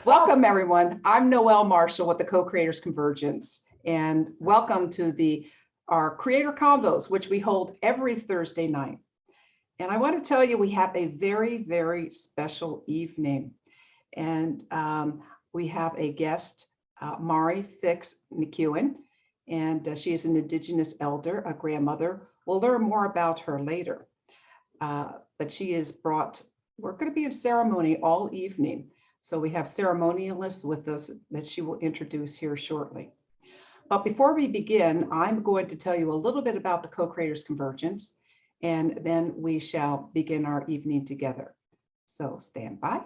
Welcome, everyone. I'm Noelle Marshall with the Co-Creators Convergence, and welcome to our Creator Convos, which we hold every Thursday night. And I want to tell you, we have a very, very special evening. And we have a guest, Mari Fix McEwen, and she is an Indigenous elder, a grandmother. We'll learn more about her later. But she is we're going to be in ceremony all evening. So we have ceremonialists with us that she will introduce here shortly. But before we begin, I'm going to tell you a little bit about the Co-Creators Convergence, and then we shall begin our evening together. So stand by.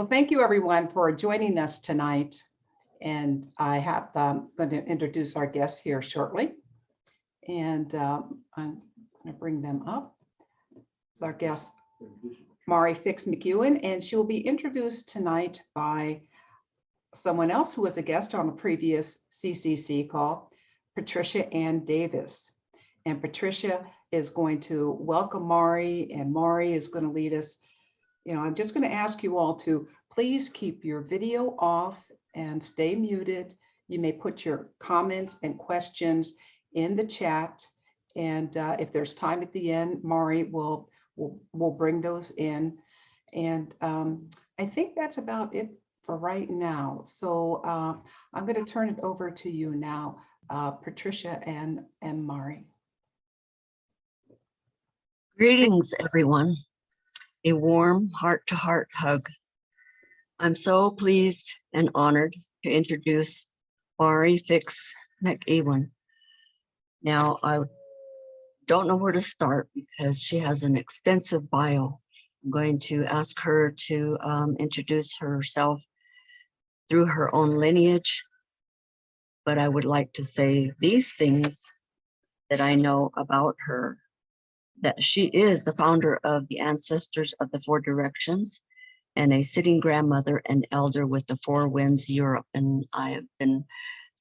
Thank you, everyone, for joining us tonight. And I have going to introduce our guests here shortly. And I'm going to bring them up. It's our guest, Mari Fix McEwen, and she will be introduced tonight by someone else who was a guest on a previous CCC call, Patricia Ann Davis. And Patricia is going to welcome Mari, and Mari is going to lead us. I'm just going to ask you all to please keep your video off and stay muted. You may put your comments and questions in the chat. And if there's time at the end, Mari will bring those in. And I think that's about it for right now. So I'm going to turn it over to you now, Patricia and Mari. Greetings, everyone. A warm heart-to-heart hug. I'm so pleased and honored to introduce Mari Fix McEwen. Now, I don't know where to start because she has an extensive bio. I'm going to ask her to introduce herself through her own lineage, but I would like to say these things that I know about her. That she is the founder of the Ancestors of the Four Directions and a sitting grandmother and elder with the Four Winds Europe. And I have been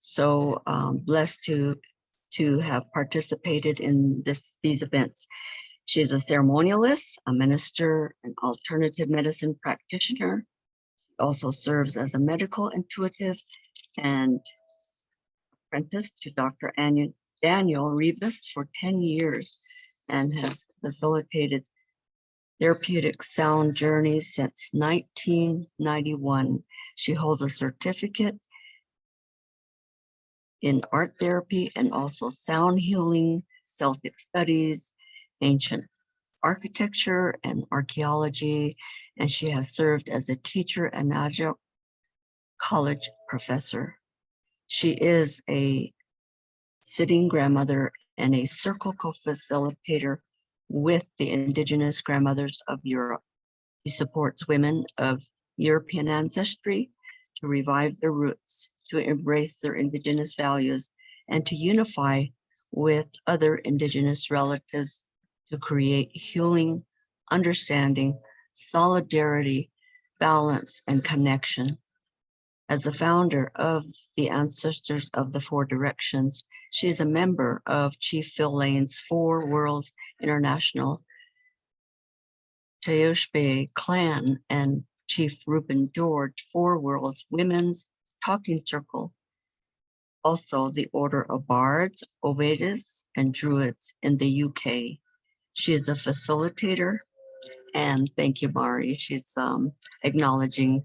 so blessed to have participated in these events. She is a ceremonialist, a minister, an alternative medicine practitioner. Also serves as a medical intuitive and apprentice to Dr. Daniel Rivas for 10 years. And has facilitated therapeutic sound journeys since 1991. She holds a certificate in art therapy and also sound healing, Celtic studies, ancient architecture, and archaeology. And she has served as a teacher and adjunct college professor. She is a sitting grandmother and a circle co-facilitator with the Indigenous Grandmothers of Europe. She supports women of European ancestry to revive their roots, to embrace their Indigenous values, and to unify with other Indigenous relatives to create healing, understanding, solidarity, balance, and connection. As the founder of the Ancestors of the Four Directions, She is a member of Chief Phil Lane's Four Worlds International Teoshbe clan and Chief Reuben George Four Worlds Women's Talking Circle. Also the Order of Bards, Ovates, and Druids in the UK. She is a facilitator, and thank you, Mari. She's acknowledging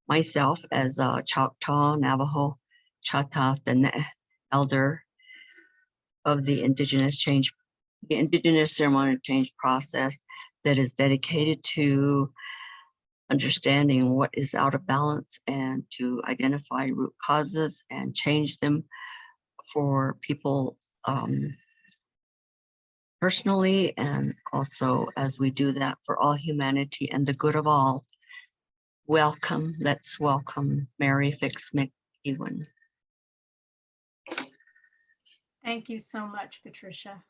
myself as a Choctaw, Navajo, Chatath, the elder of the Indigenous Ceremonial Change process that is dedicated to understanding what is out of balance and to identify root causes and change them for people personally, and also as we do that for all humanity and the good of all. Welcome, let's welcome Mari Fix McEwen. Thank you so much, Patricia.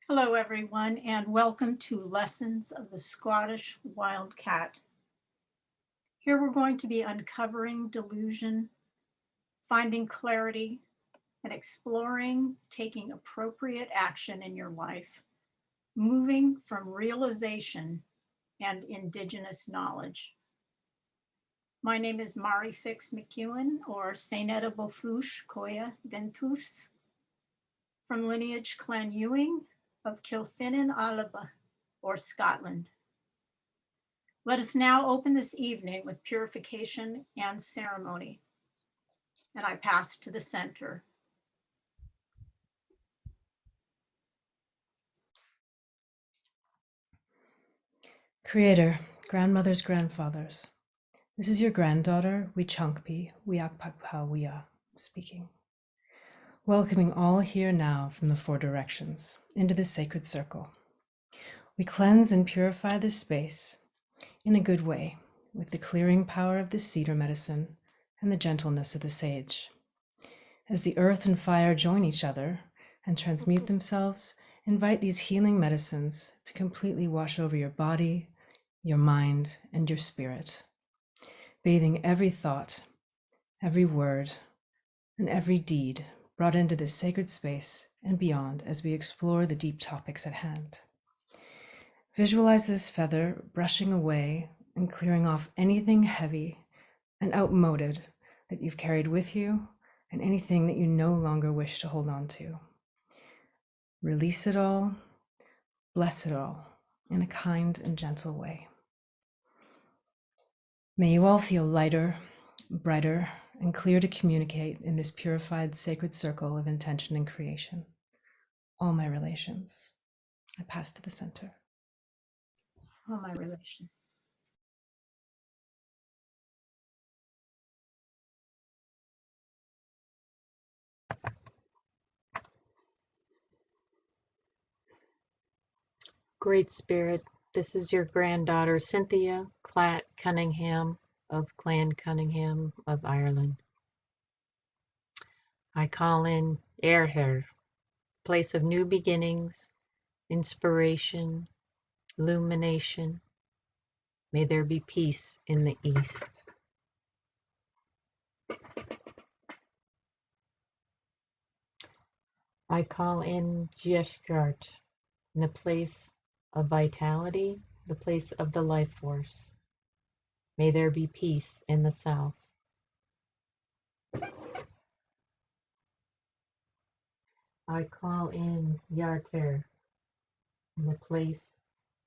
Hello, everyone, and welcome to Lessons of the Scottish Wildcat. Here we're going to be uncovering delusion, finding clarity, and exploring taking appropriate action in your life, moving from realization and indigenous knowledge. My name is Mari Fix McEwen, or Saineta Boflush Koya Dentus, from lineage Clan Ewing of Kilfinnan Alaba, or Scotland. Let us now open this evening with purification and ceremony. And I pass to the center. Creator, grandmothers, grandfathers, this is your granddaughter, Wichankpi, Wiakpakpa Wia, speaking. Welcoming all here now from the four directions into this sacred circle. We cleanse and purify this space in a good way with the clearing power of the cedar medicine and the gentleness of the sage. As the earth and fire join each other and transmute themselves, invite these healing medicines to completely wash over your body, your mind, and your spirit, bathing every thought, every word, and every deed brought into this sacred space and beyond as we explore the deep topics at hand. Visualize this feather brushing away and clearing off anything heavy and outmoded that you've carried with you and anything that you no longer wish to hold on to. Release it all, bless it all in a kind and gentle way. May you all feel lighter, brighter, and clear to communicate in this purified sacred circle of intention and creation. All my relations. I pass to the center. All my relations. Great Spirit, this is your granddaughter, Cynthia, Klatte Cunningham of Clan Cunningham of Ireland. I call in Airher, place of new beginnings, inspiration, illumination. May there be peace in the East. I call in Jeshkart, in the place of vitality, the place of the life force. May there be peace in the South. I call in Yarter, in the place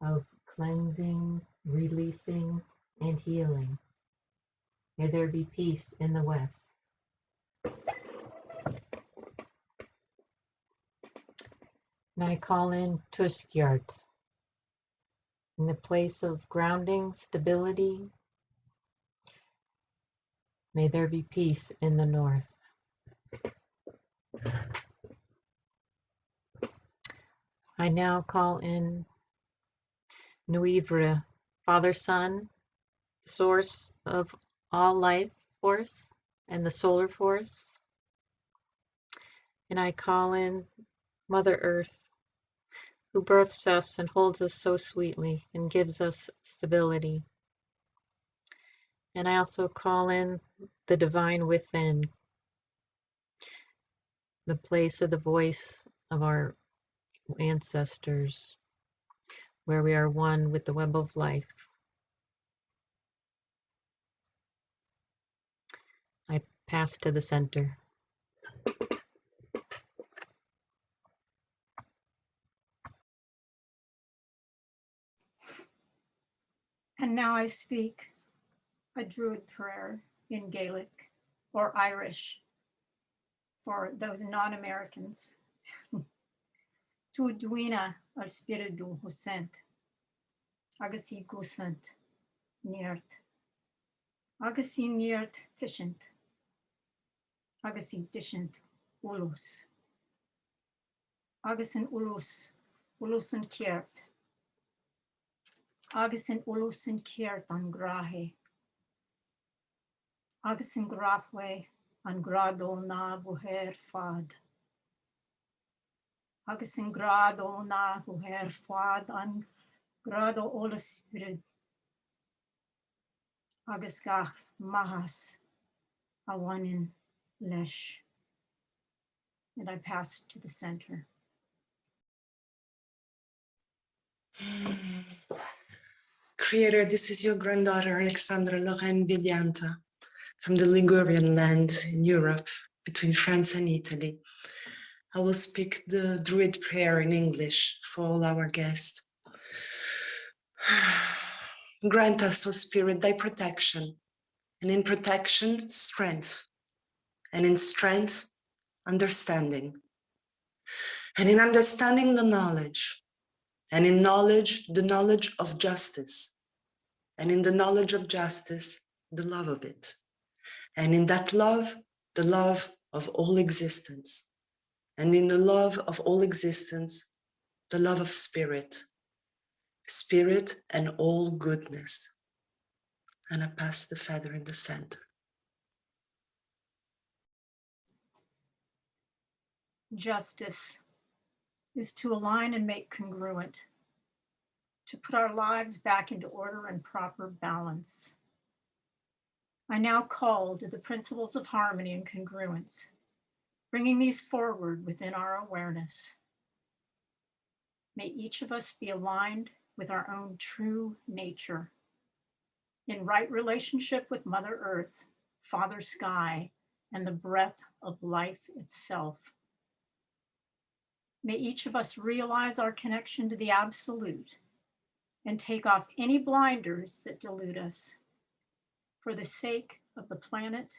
of cleansing, releasing, and healing. May there be peace in the West. And I call in Tushkyart, in the place of grounding, stability. May there be peace in the North. I now call in Nuivra, Father, Son, source of all life force and the solar force. And I call in Mother Earth, who births us and holds us so sweetly and gives us stability. And I also call in the divine within, the place of the voice of our ancestors, where we are one with the web of life. I pass to the center. And now I speak a Druid prayer in Gaelic or Irish for those non-Americans. Tu duina al spiritu husent, agasi gusant, niert, agasi niert tishent, agasi tishent ulus, agasin ulus, ulusun kiert, agasin ulusun kiert an grahe, agasin grafwe an grado na buher fad. Agasin grado na buher fad an grado ola spirit. Agus gach mahas awanin lesh. And I pass to the center. Creator, this is your granddaughter, Alexandra Lorraine Vedianta, from the Ligurian land in Europe, between France and Italy. I will speak the Druid Prayer in English for all our guests. Grant us, O Spirit, thy protection, and in protection, strength, and in strength, understanding, and in understanding, the knowledge, and in knowledge, the knowledge of justice, and in the knowledge of justice, the love of it, and in that love, the love of all existence, and in the love of all existence, the love of spirit, spirit and all goodness. And I pass the feather in the center. Justice is to align and make congruent, to put our lives back into order and proper balance. I now call to the principles of harmony and congruence, bringing these forward within our awareness. May each of us be aligned with our own true nature, in right relationship with Mother Earth, Father Sky, and the breath of life itself. May each of us realize our connection to the absolute and take off any blinders that delude us for the sake of the planet,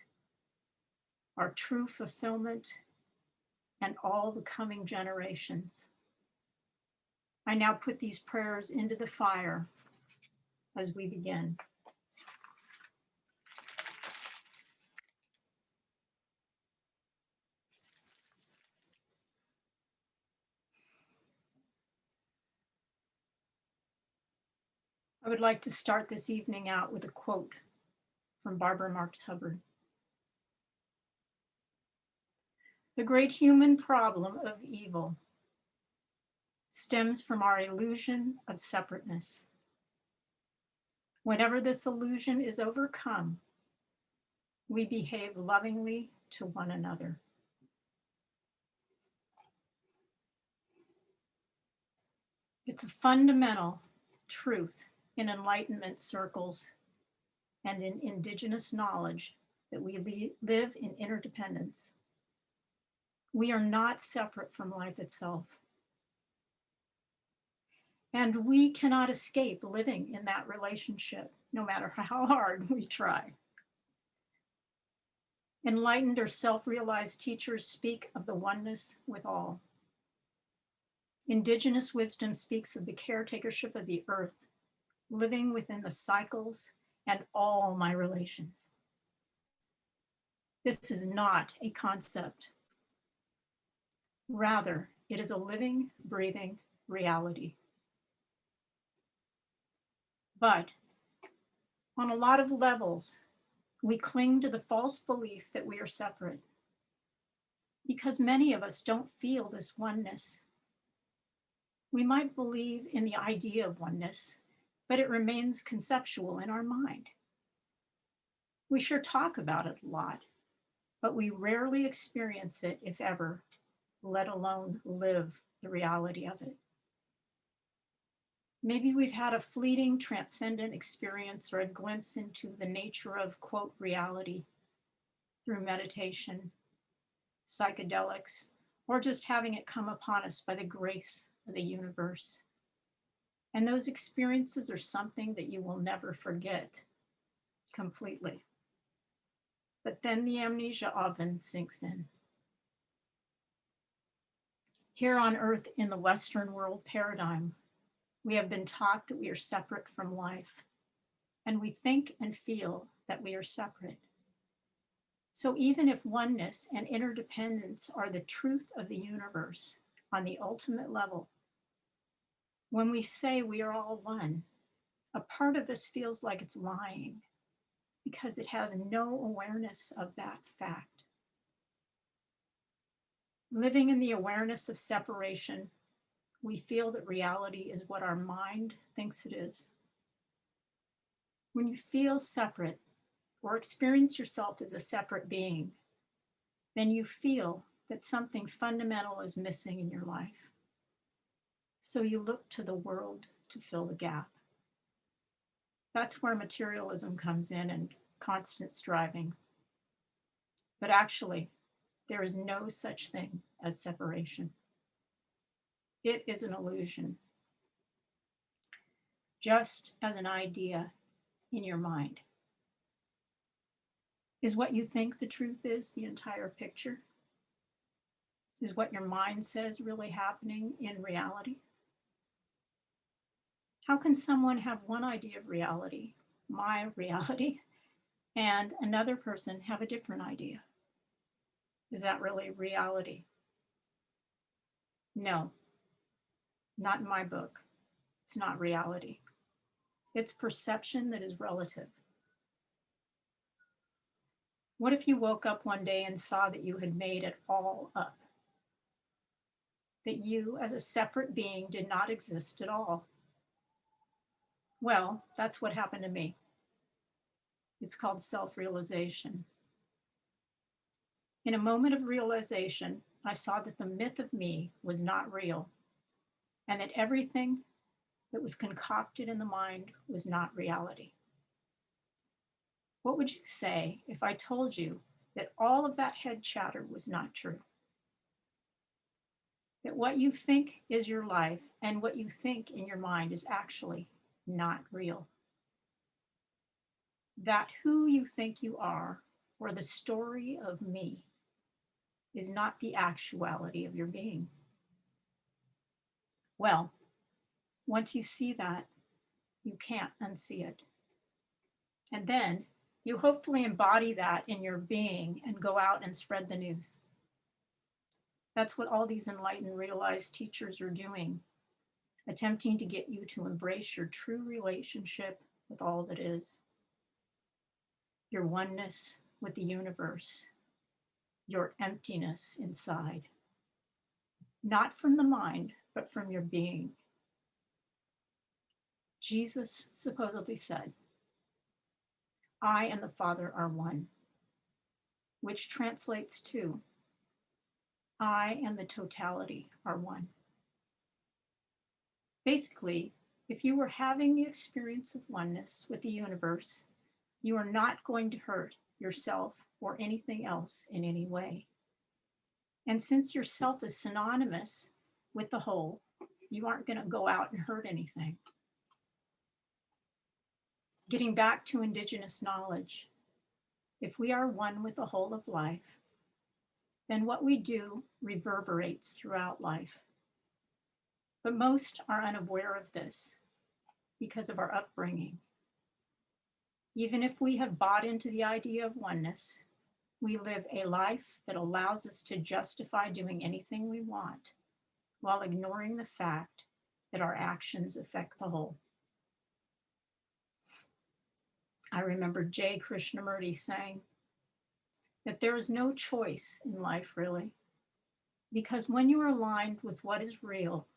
our true fulfillment, and all the coming generations. I now put these prayers into the fire as we begin. I would like to start this evening out with a quote from Barbara Marx Hubbard. The great human problem of evil stems from our illusion of separateness. Whenever this illusion is overcome, we behave lovingly to one another. It's a fundamental truth in Enlightenment circles and in Indigenous knowledge that we live in interdependence. We are not separate from life itself. And we cannot escape living in that relationship, no matter how hard we try. Enlightened or self-realized teachers speak of the oneness with all. Indigenous wisdom speaks of the caretakership of the earth, living within the cycles and all my relations. This is not a concept. Rather, it is a living, breathing reality. But on a lot of levels, we cling to the false belief that we are separate because many of us don't feel this oneness. We might believe in the idea of oneness, but it remains conceptual in our mind. We sure talk about it a lot, but we rarely experience it, if ever, let alone live the reality of it. Maybe we've had a fleeting transcendent experience or a glimpse into the nature of, quote, reality through meditation, psychedelics, or just having it come upon us by the grace of the universe. And those experiences are something that you will never forget completely. But then the amnesia often sinks in. Here on Earth, in the Western world paradigm, we have been taught that we are separate from life, and we think and feel that we are separate. So even if oneness and interdependence are the truth of the universe on the ultimate level, when we say we are all one, a part of us feels like it's lying because it has no awareness of that fact. Living in the awareness of separation, we feel that reality is what our mind thinks it is. When you feel separate or experience yourself as a separate being, then you feel that something fundamental is missing in your life. So you look to the world to fill the gap. That's where materialism comes in and constant striving. But actually, there is no such thing as separation. It is an illusion, just as an idea in your mind. Is what you think the truth is the entire picture? Is what your mind says really happening in reality? How can someone have one idea of reality, my reality, and another person have a different idea? Is that really reality? No, not in my book. It's not reality. It's perception that is relative. What if you woke up one day and saw that you had made it all up? That you as a separate being did not exist at all? Well, that's what happened to me. It's called self-realization. In a moment of realization, I saw that the myth of me was not real, and that everything that was concocted in the mind was not reality. What would you say if I told you that all of that head chatter was not true? That what you think is your life and what you think in your mind is actually not real? That who you think you are, or the story of me, is not the actuality of your being? Well, once you see that, you can't unsee it. And then you hopefully embody that in your being and go out and spread the news. That's what all these enlightened, realized teachers are doing, attempting to get you to embrace your true relationship with all that is, your oneness with the universe, your emptiness inside, not from the mind, but from your being. Jesus supposedly said, I and the Father are one, which translates to, I and the totality are one. Basically, if you were having the experience of oneness with the universe, you are not going to hurt yourself or anything else in any way. And since yourself is synonymous with the whole, you aren't going to go out and hurt anything. Getting back to indigenous knowledge, if we are one with the whole of life, then what we do reverberates throughout life. But most are unaware of this because of our upbringing. Even if we have bought into the idea of oneness, we live a life that allows us to justify doing anything we want while ignoring the fact that our actions affect the whole. I remember J. Krishnamurti saying that there is no choice in life, really, because when you are aligned with what is real,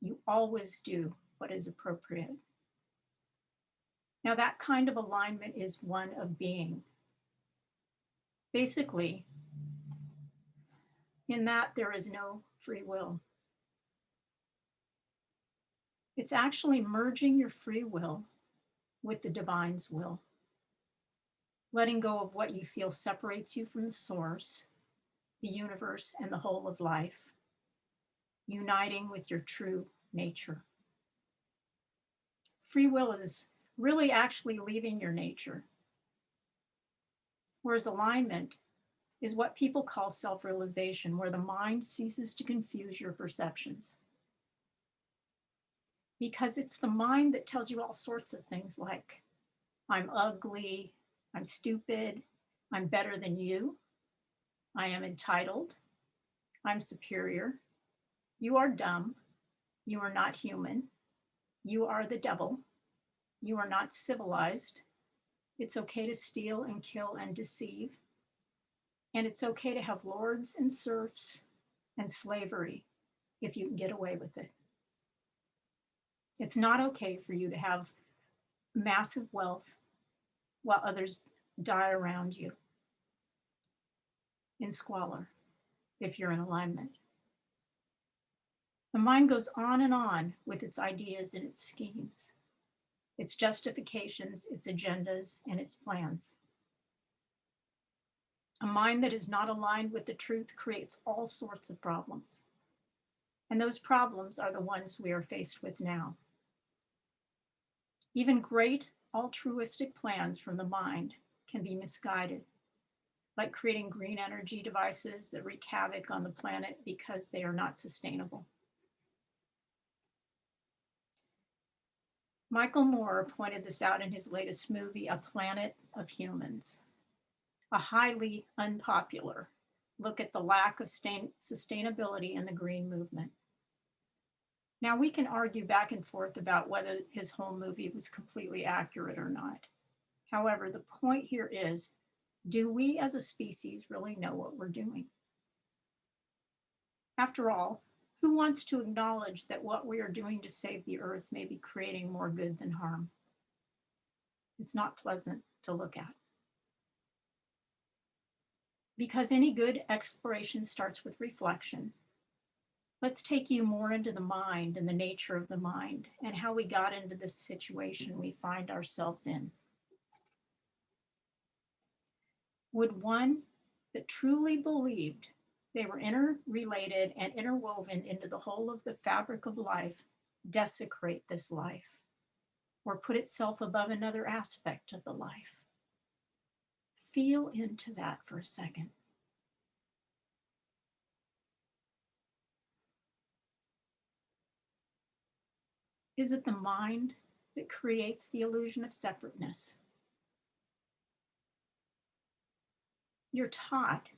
you always do what is appropriate. Now, that kind of alignment is one of being. Basically, In that, there is no free will. It's actually merging your free will with the divine's will. Letting go of what you feel separates you from the source, the universe, and the whole of life. Uniting with your true nature. Free will is really actually leaving your nature. Whereas alignment is what people call self-realization, where the mind ceases to confuse your perceptions. Because it's the mind that tells you all sorts of things like, I'm ugly, I'm stupid, I'm better than you, I am entitled, I'm superior, you are dumb, you are not human, you are the devil, you are not civilized, it's okay to steal and kill and deceive, and it's okay to have lords and serfs and slavery if you can get away with it. It's not okay for you to have massive wealth while others die around you in squalor if you're in alignment. The mind goes on and on with its ideas and its schemes, its justifications, its agendas, and its plans. A mind that is not aligned with the truth creates all sorts of problems. And those problems are the ones we are faced with now. Even great altruistic plans from the mind can be misguided, like creating green energy devices that wreak havoc on the planet because they are not sustainable. Michael Moore pointed this out in his latest movie, A Planet of Humans, a highly unpopular look at the lack of sustainability in the green movement. Now, we can argue back and forth about whether his whole movie was completely accurate or not. However, the point here is, do we as a species really know what we're doing? After all, who wants to acknowledge that what we are doing to save the earth may be creating more good than harm? It's not pleasant to look at. Because any good exploration starts with reflection, let's take you more into the mind and the nature of the mind and how we got into this situation we find ourselves in. Would one that truly believed they were interrelated and interwoven into the whole of the fabric of life desecrate this life or put itself above another aspect of the life? Feel into that for a second. Is it the mind that creates the illusion of separateness? You're taught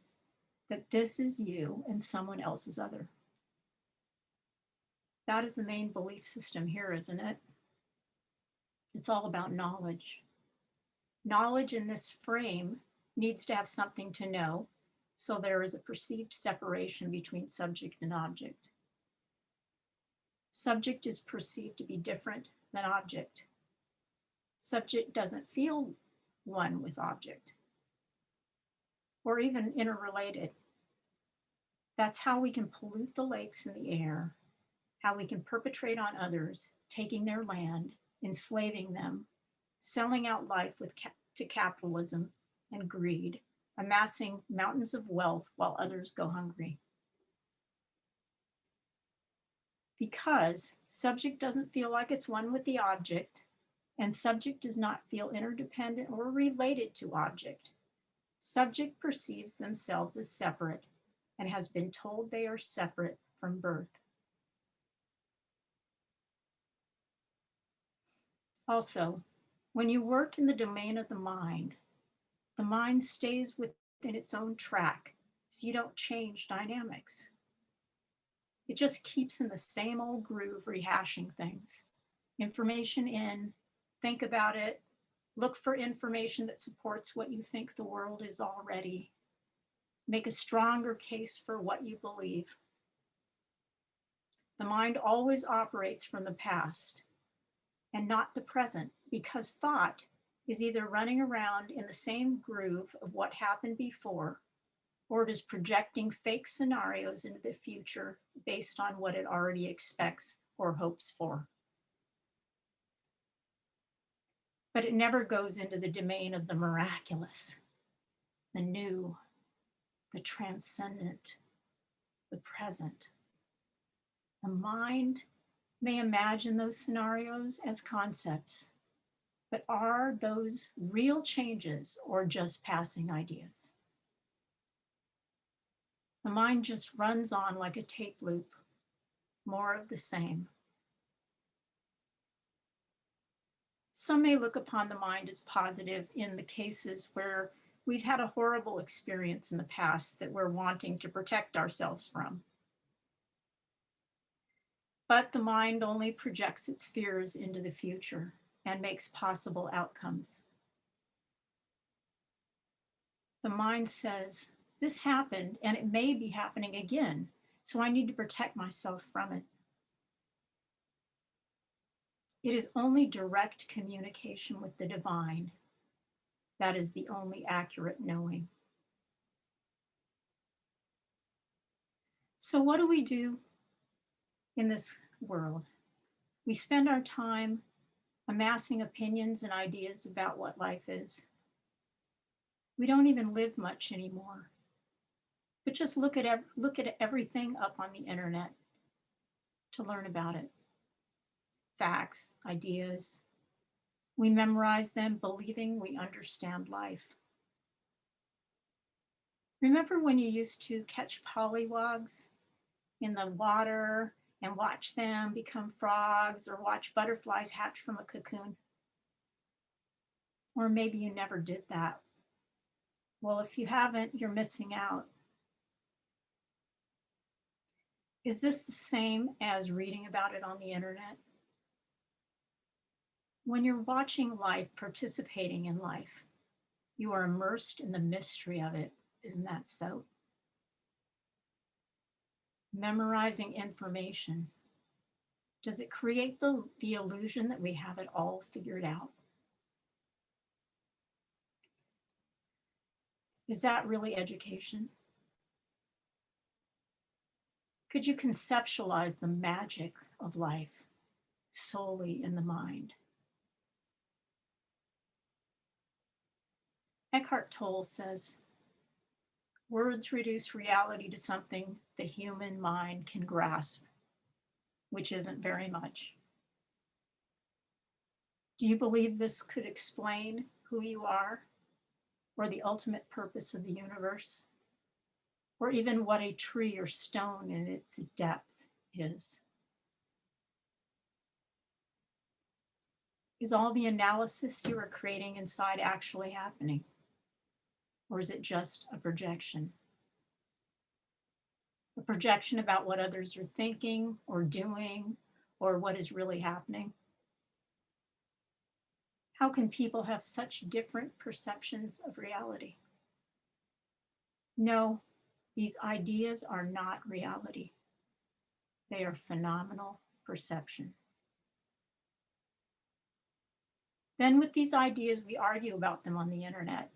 that this is you and someone else is other. That is the main belief system here, isn't it? It's all about knowledge. Knowledge in this frame needs to have something to know, so there is a perceived separation between subject and object. Subject is perceived to be different than object. Subject doesn't feel one with object, or even interrelated. That's how we can pollute the lakes and the air, how we can perpetrate on others, taking their land, enslaving them, selling out life to capitalism and greed, amassing mountains of wealth while others go hungry. Because subject doesn't feel like it's one with the object, and subject does not feel interdependent or related to object, subject perceives themselves as separate and has been told they are separate from birth. Also, when you work in the domain of the mind stays within its own track, so you don't change dynamics. It just keeps in the same old groove, rehashing things. Information in, think about it, look for information that supports what you think the world is already. Make a stronger case for what you believe. The mind always operates from the past and not the present, because thought is either running around in the same groove of what happened before or it is projecting fake scenarios into the future based on what it already expects or hopes for. But it never goes into the domain of the miraculous, the new, the transcendent, the present. The mind may imagine those scenarios as concepts, but are those real changes or just passing ideas? The mind just runs on like a tape loop, more of the same. Some may look upon the mind as positive in the cases where we've had a horrible experience in the past that we're wanting to protect ourselves from. But the mind only projects its fears into the future and makes possible outcomes. The mind says, this happened and it may be happening again, so I need to protect myself from it. It is only direct communication with the divine that is the only accurate knowing. So what do we do in this world? We spend our time amassing opinions and ideas about what life is. We don't even live much anymore, but just look at everything up on the internet to learn about it. Facts, ideas. We memorize them believing we understand life. Remember when you used to catch pollywogs in the water and watch them become frogs, or watch butterflies hatch from a cocoon? Or maybe you never did that. Well, if you haven't, you're missing out. Is this the same as reading about it on the internet? When you're watching life, participating in life, you are immersed in the mystery of it. Isn't that so? Memorizing information, does it create the illusion that we have it all figured out? Is that really education? Could you conceptualize the magic of life solely in the mind? Eckhart Tolle says, words reduce reality to something the human mind can grasp, which isn't very much. Do you believe this could explain who you are, or the ultimate purpose of the universe, or even what a tree or stone in its depth is? Is all the analysis you are creating inside actually happening? Or is it just a projection? A projection about what others are thinking or doing, or what is really happening? How can people have such different perceptions of reality? No, these ideas are not reality. They are phenomenal perception. Then with these ideas, we argue about them on the internet.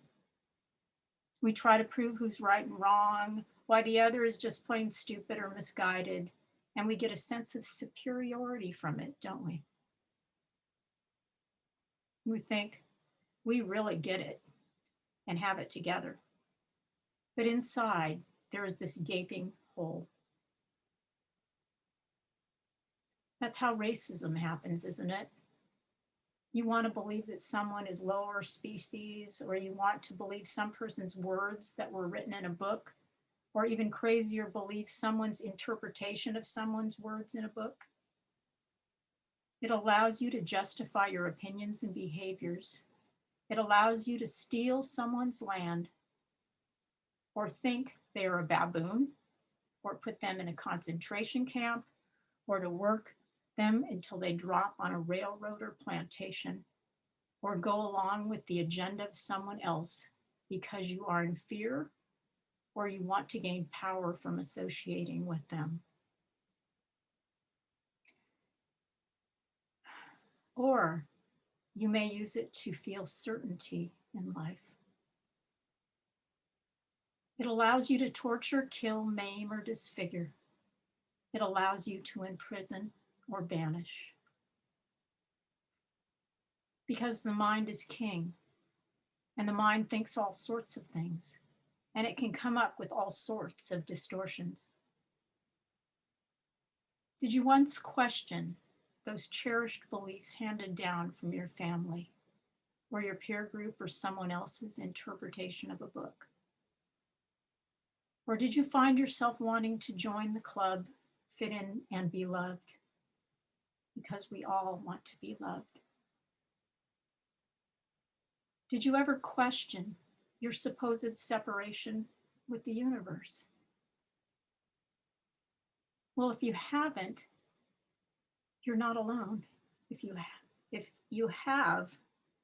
We try to prove who's right and wrong, why the other is just plain stupid or misguided, and we get a sense of superiority from it, don't we? We think we really get it and have it together. But inside, there is this gaping hole. That's how racism happens, isn't it? You want to believe that someone is lower species, or you want to believe some person's words that were written in a book, or even crazier, believe someone's interpretation of someone's words in a book. It allows you to justify your opinions and behaviors. It allows you to steal someone's land, or think they are a baboon, or put them in a concentration camp, or to work them until they drop on a railroad or plantation, or go along with the agenda of someone else because you are in fear or you want to gain power from associating with them. Or you may use it to feel certainty in life. It allows you to torture, kill, maim, or disfigure. It allows you to imprison or banish. Because the mind is king, and the mind thinks all sorts of things, and it can come up with all sorts of distortions. Did you once question those cherished beliefs handed down from your family, or your peer group, or someone else's interpretation of a book? Or did you find yourself wanting to join the club, fit in, and be loved? Because we all want to be loved. Did you ever question your supposed separation with the universe? Well, if you haven't, you're not alone. If you have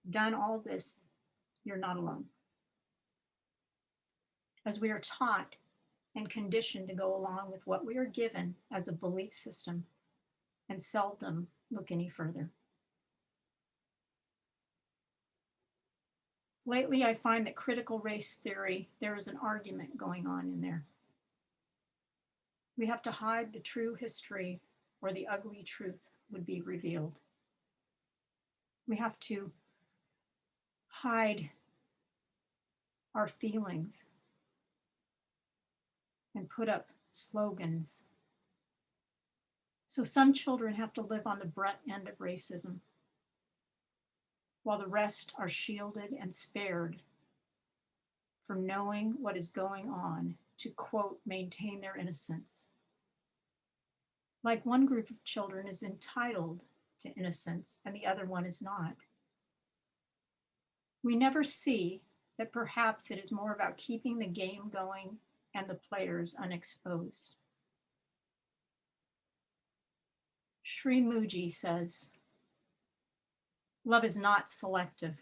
done all this, you're not alone. As we are taught and conditioned to go along with what we are given as a belief system and seldom look any further. Lately, I find that critical race theory, there is an argument going on in there. We have to hide the true history, or the ugly truth would be revealed. We have to hide our feelings and put up slogans. So some children have to live on the brunt end of racism, while the rest are shielded and spared from knowing what is going on to, quote, maintain their innocence. Like one group of children is entitled to innocence and the other one is not. We never see that perhaps it is more about keeping the game going and the players unexposed. Sri Muji says, love is not selective,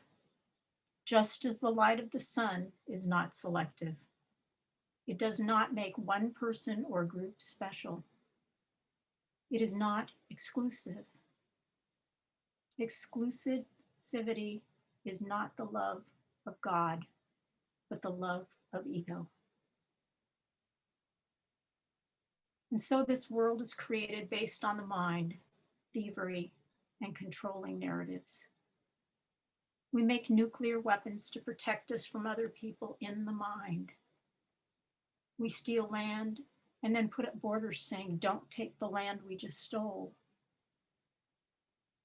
just as the light of the sun is not selective. It does not make one person or group special. It is not exclusive. Exclusivity is not the love of God, but the love of ego. And so this world is created based on the mind, thievery, and controlling narratives. We make nuclear weapons to protect us from other people in the mind. We steal land and then put up borders saying, don't take the land we just stole.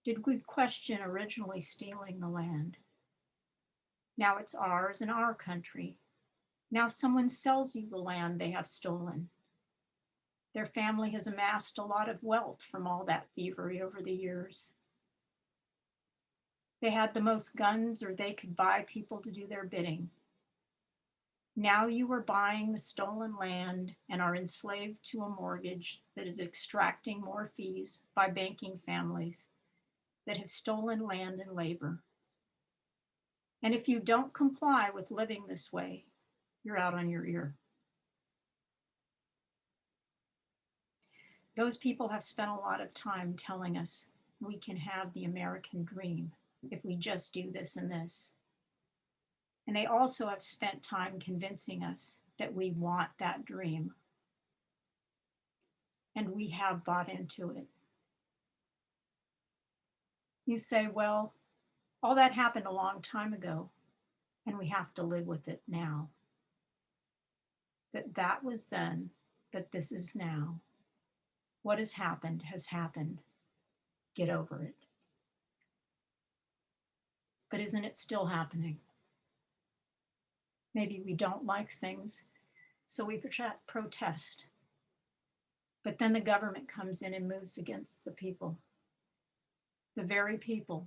Did we question originally stealing the land? Now it's ours in our country. Now someone sells you the land they have stolen. Their family has amassed a lot of wealth from all that thievery over the years. They had the most guns, or they could buy people to do their bidding. Now you are buying the stolen land and are enslaved to a mortgage that is extracting more fees by banking families that have stolen land and labor. And if you don't comply with living this way, you're out on your ear. Those people have spent a lot of time telling us we can have the American dream if we just do this and this. And they also have spent time convincing us that we want that dream. And we have bought into it. You say, well, all that happened a long time ago, and we have to live with it now. That was then, but this is now. What has happened has happened. Get over it. But isn't it still happening? Maybe we don't like things, so we protest. But then the government comes in and moves against the people, the very people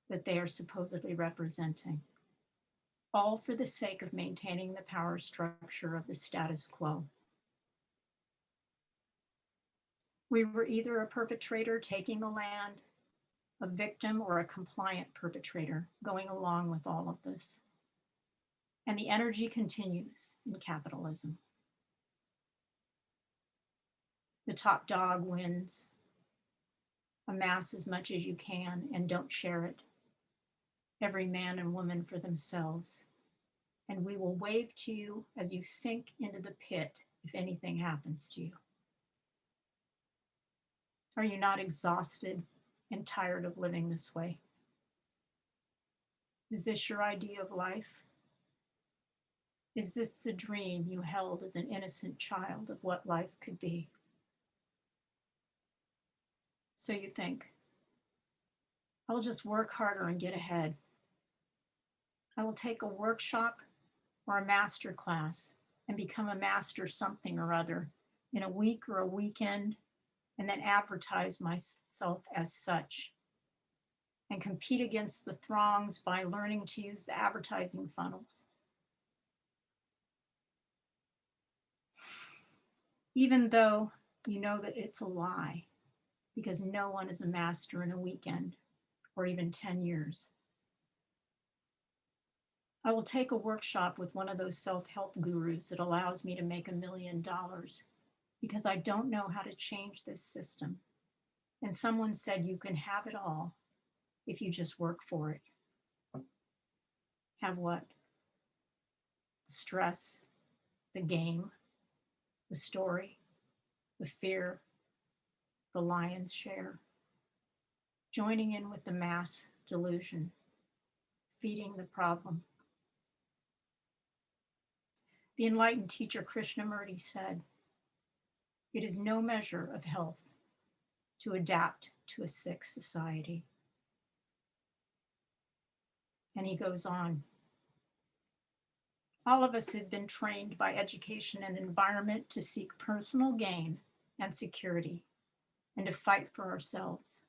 that they are supposedly representing, all for the sake of maintaining the power structure of the status quo. We were either a perpetrator taking the land, a victim, or a compliant perpetrator going along with all of this. And the energy continues in capitalism. The top dog wins. Amass as much as you can and don't share it. Every man and woman for themselves. and we will wave to you as you sink into the pit if anything happens to you. Are you not exhausted and tired of living this way? Is this your idea of life? Is this the dream you held as an innocent child of what life could be? So you think, I will just work harder and get ahead. I will take a workshop or a master class and become a master something or other in a week or a weekend, and then advertise myself as such and compete against the throngs by learning to use the advertising funnels. Even though you know that it's a lie, because no one is a master in a weekend or even 10 years. I will take a workshop with one of those self-help gurus that allows me to make $1 million because I don't know how to change this system. And someone said you can have it all if you just work for it. Have what? The stress, the game, the story, the fear, the lion's share. Joining in with the mass delusion, feeding the problem. The enlightened teacher Krishnamurti said, "It is no measure of health to adapt to a sick society." And he goes on, all of us have been trained by education and environment to seek personal gain and security and to fight for ourselves.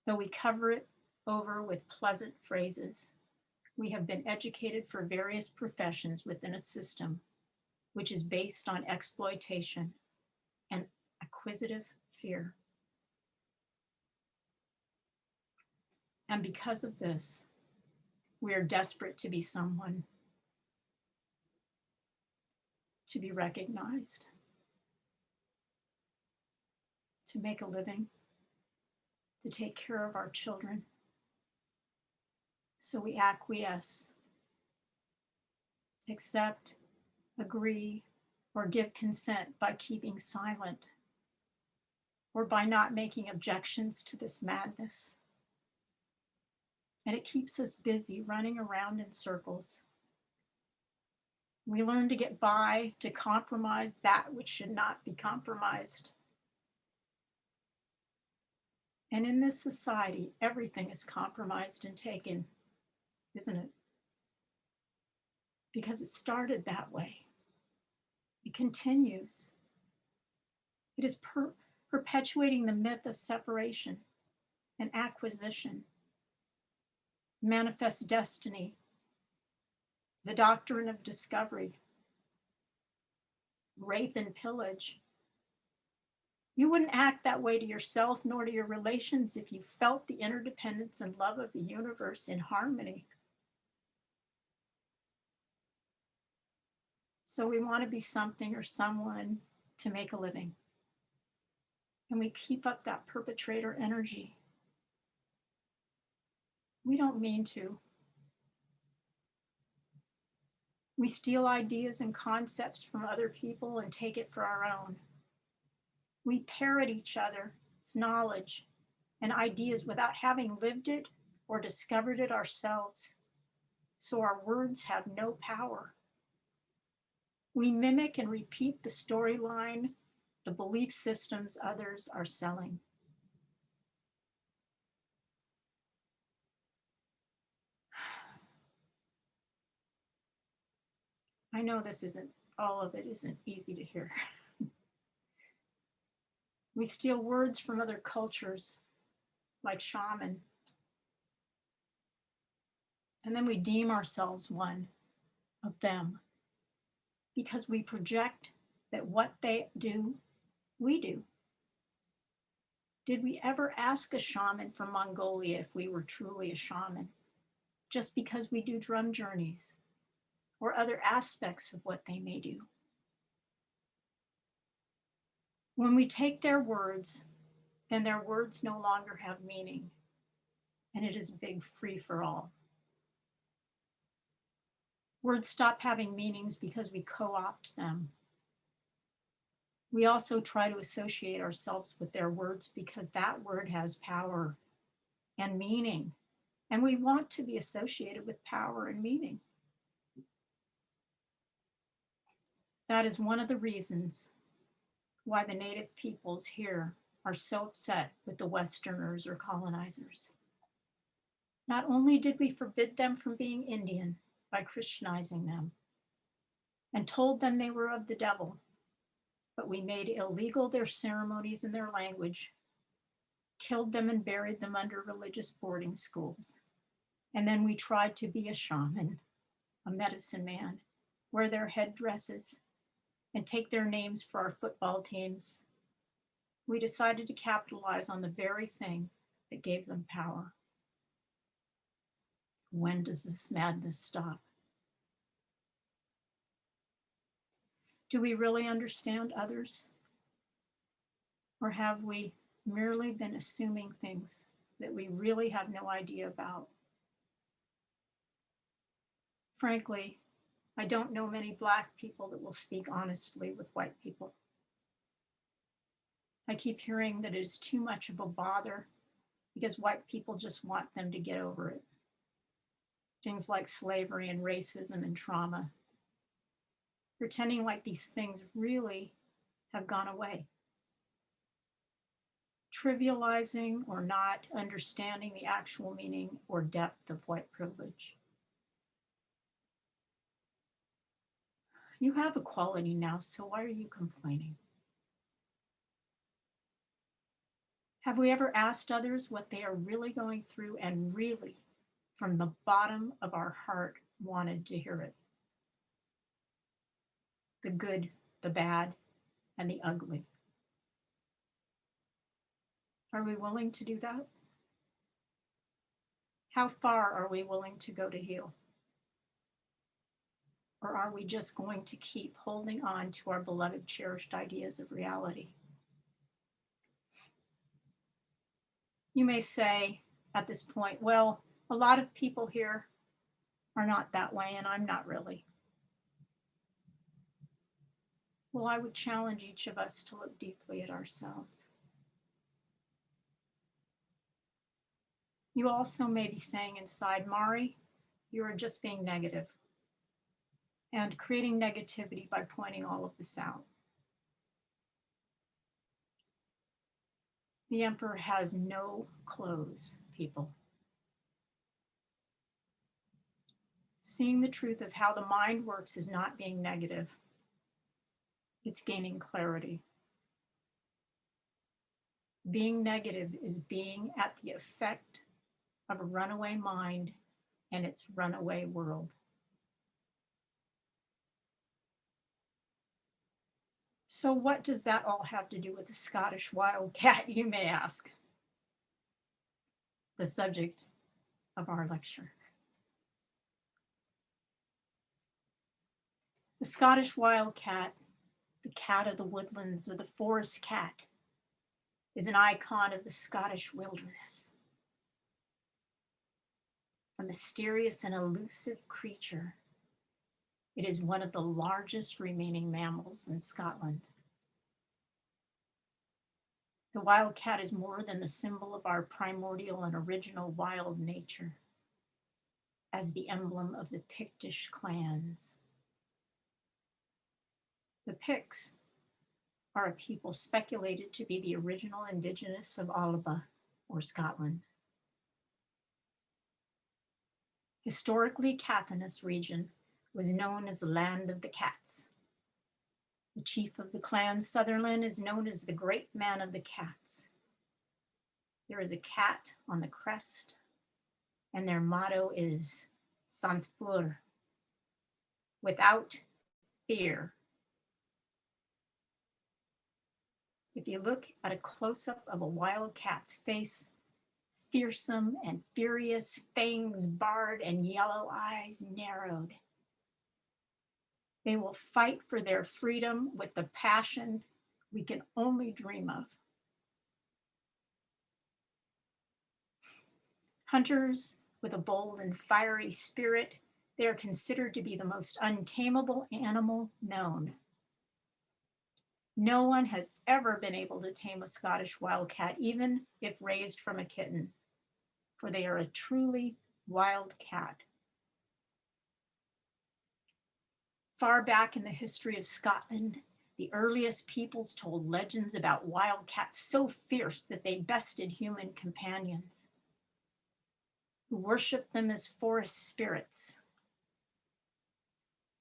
Though we cover it over with pleasant phrases, we have been educated for various professions within a system which is based on exploitation and acquisitive fear. And because of this, we are desperate to be someone, to be recognized, to make a living, to take care of our children. So we acquiesce, accept, agree, or give consent by keeping silent, or by not making objections to this madness. And it keeps us busy running around in circles. We learn to get by, to compromise that which should not be compromised. And in this society, everything is compromised and taken, isn't it? Because it started that way. It continues. It is perpetuating the myth of separation and acquisition, manifest destiny, the doctrine of discovery, rape and pillage. You wouldn't act that way to yourself nor to your relations if you felt the interdependence and love of the universe in harmony. So we want to be something or someone to make a living. And we keep up that perpetrator energy. We don't mean to. We steal ideas and concepts from other people and take it for our own. We parrot each other's knowledge and ideas without having lived it or discovered it ourselves. So our words have no power. We mimic and repeat the storyline, the belief systems others are selling. I know all of it isn't easy to hear. We steal words from other cultures, like shaman. And then we deem ourselves one of them because we project that what they do, we do. Did we ever ask a shaman from Mongolia if we were truly a shaman? Just because we do drum journeys or other aspects of what they may do. When we take their words, then their words no longer have meaning, and it is a big free for all. Words stop having meanings because we co-opt them. We also try to associate ourselves with their words because that word has power and meaning, and we want to be associated with power and meaning. That is one of the reasons why the native peoples here are so upset with the Westerners or colonizers. Not only did we forbid them from being Indian by Christianizing them and told them they were of the devil, but we made illegal their ceremonies and their language, killed them and buried them under religious boarding schools. And then we tried to be a shaman, a medicine man, wear their headdresses, and take their names for our football teams. We decided to capitalize on the very thing that gave them power. When does this madness stop? Do we really understand others? Or have we merely been assuming things that we really have no idea about? Frankly, I don't know many Black people that will speak honestly with white people. I keep hearing that it is too much of a bother because white people just want them to get over it. Things like slavery and racism and trauma, pretending like these things really have gone away. Trivializing or not understanding the actual meaning or depth of white privilege. You have equality now, so why are you complaining? Have we ever asked others what they are really going through and really, from the bottom of our heart, wanted to hear it? The good, the bad, and the ugly. Are we willing to do that? How far are we willing to go to heal? Or are we just going to keep holding on to our beloved, cherished ideas of reality? You may say at this point, well, a lot of people here are not that way, and I'm not really. Well, I would challenge each of us to look deeply at ourselves. You also may be saying inside, Mari, you are just being negative and creating negativity by pointing all of this out. The emperor has no clothes, people. Seeing the truth of how the mind works is not being negative. It's gaining clarity. Being negative is being at the effect of a runaway mind and its runaway world. So what does that all have to do with the Scottish Wildcat, you may ask? The subject of our lecture. The Scottish Wildcat, the cat of the woodlands or the forest cat, is an icon of the Scottish wilderness. A mysterious and elusive creature, it is one of the largest remaining mammals in Scotland. The wildcat is more than the symbol of our primordial and original wild nature, as the emblem of the Pictish clans. The Picts are a people speculated to be the original indigenous of Alba, or Scotland. Historically, Caithness region was known as the land of the cats. The chief of the clan, Sutherland, is known as the great man of the cats. There is a cat on the crest, and their motto is Sans peur, without fear. If you look at a close-up of a wild cat's face, fearsome and furious, fangs barred and yellow eyes narrowed, they will fight for their freedom with the passion we can only dream of. Hunters with a bold and fiery spirit They are considered to be the most untamable animal known. No one has ever been able to tame a Scottish wildcat, even if raised from a kitten, for they are a truly wild cat. Far back in the history of Scotland, the earliest peoples told legends about wildcats so fierce that they bested human companions, who worshiped them as forest spirits.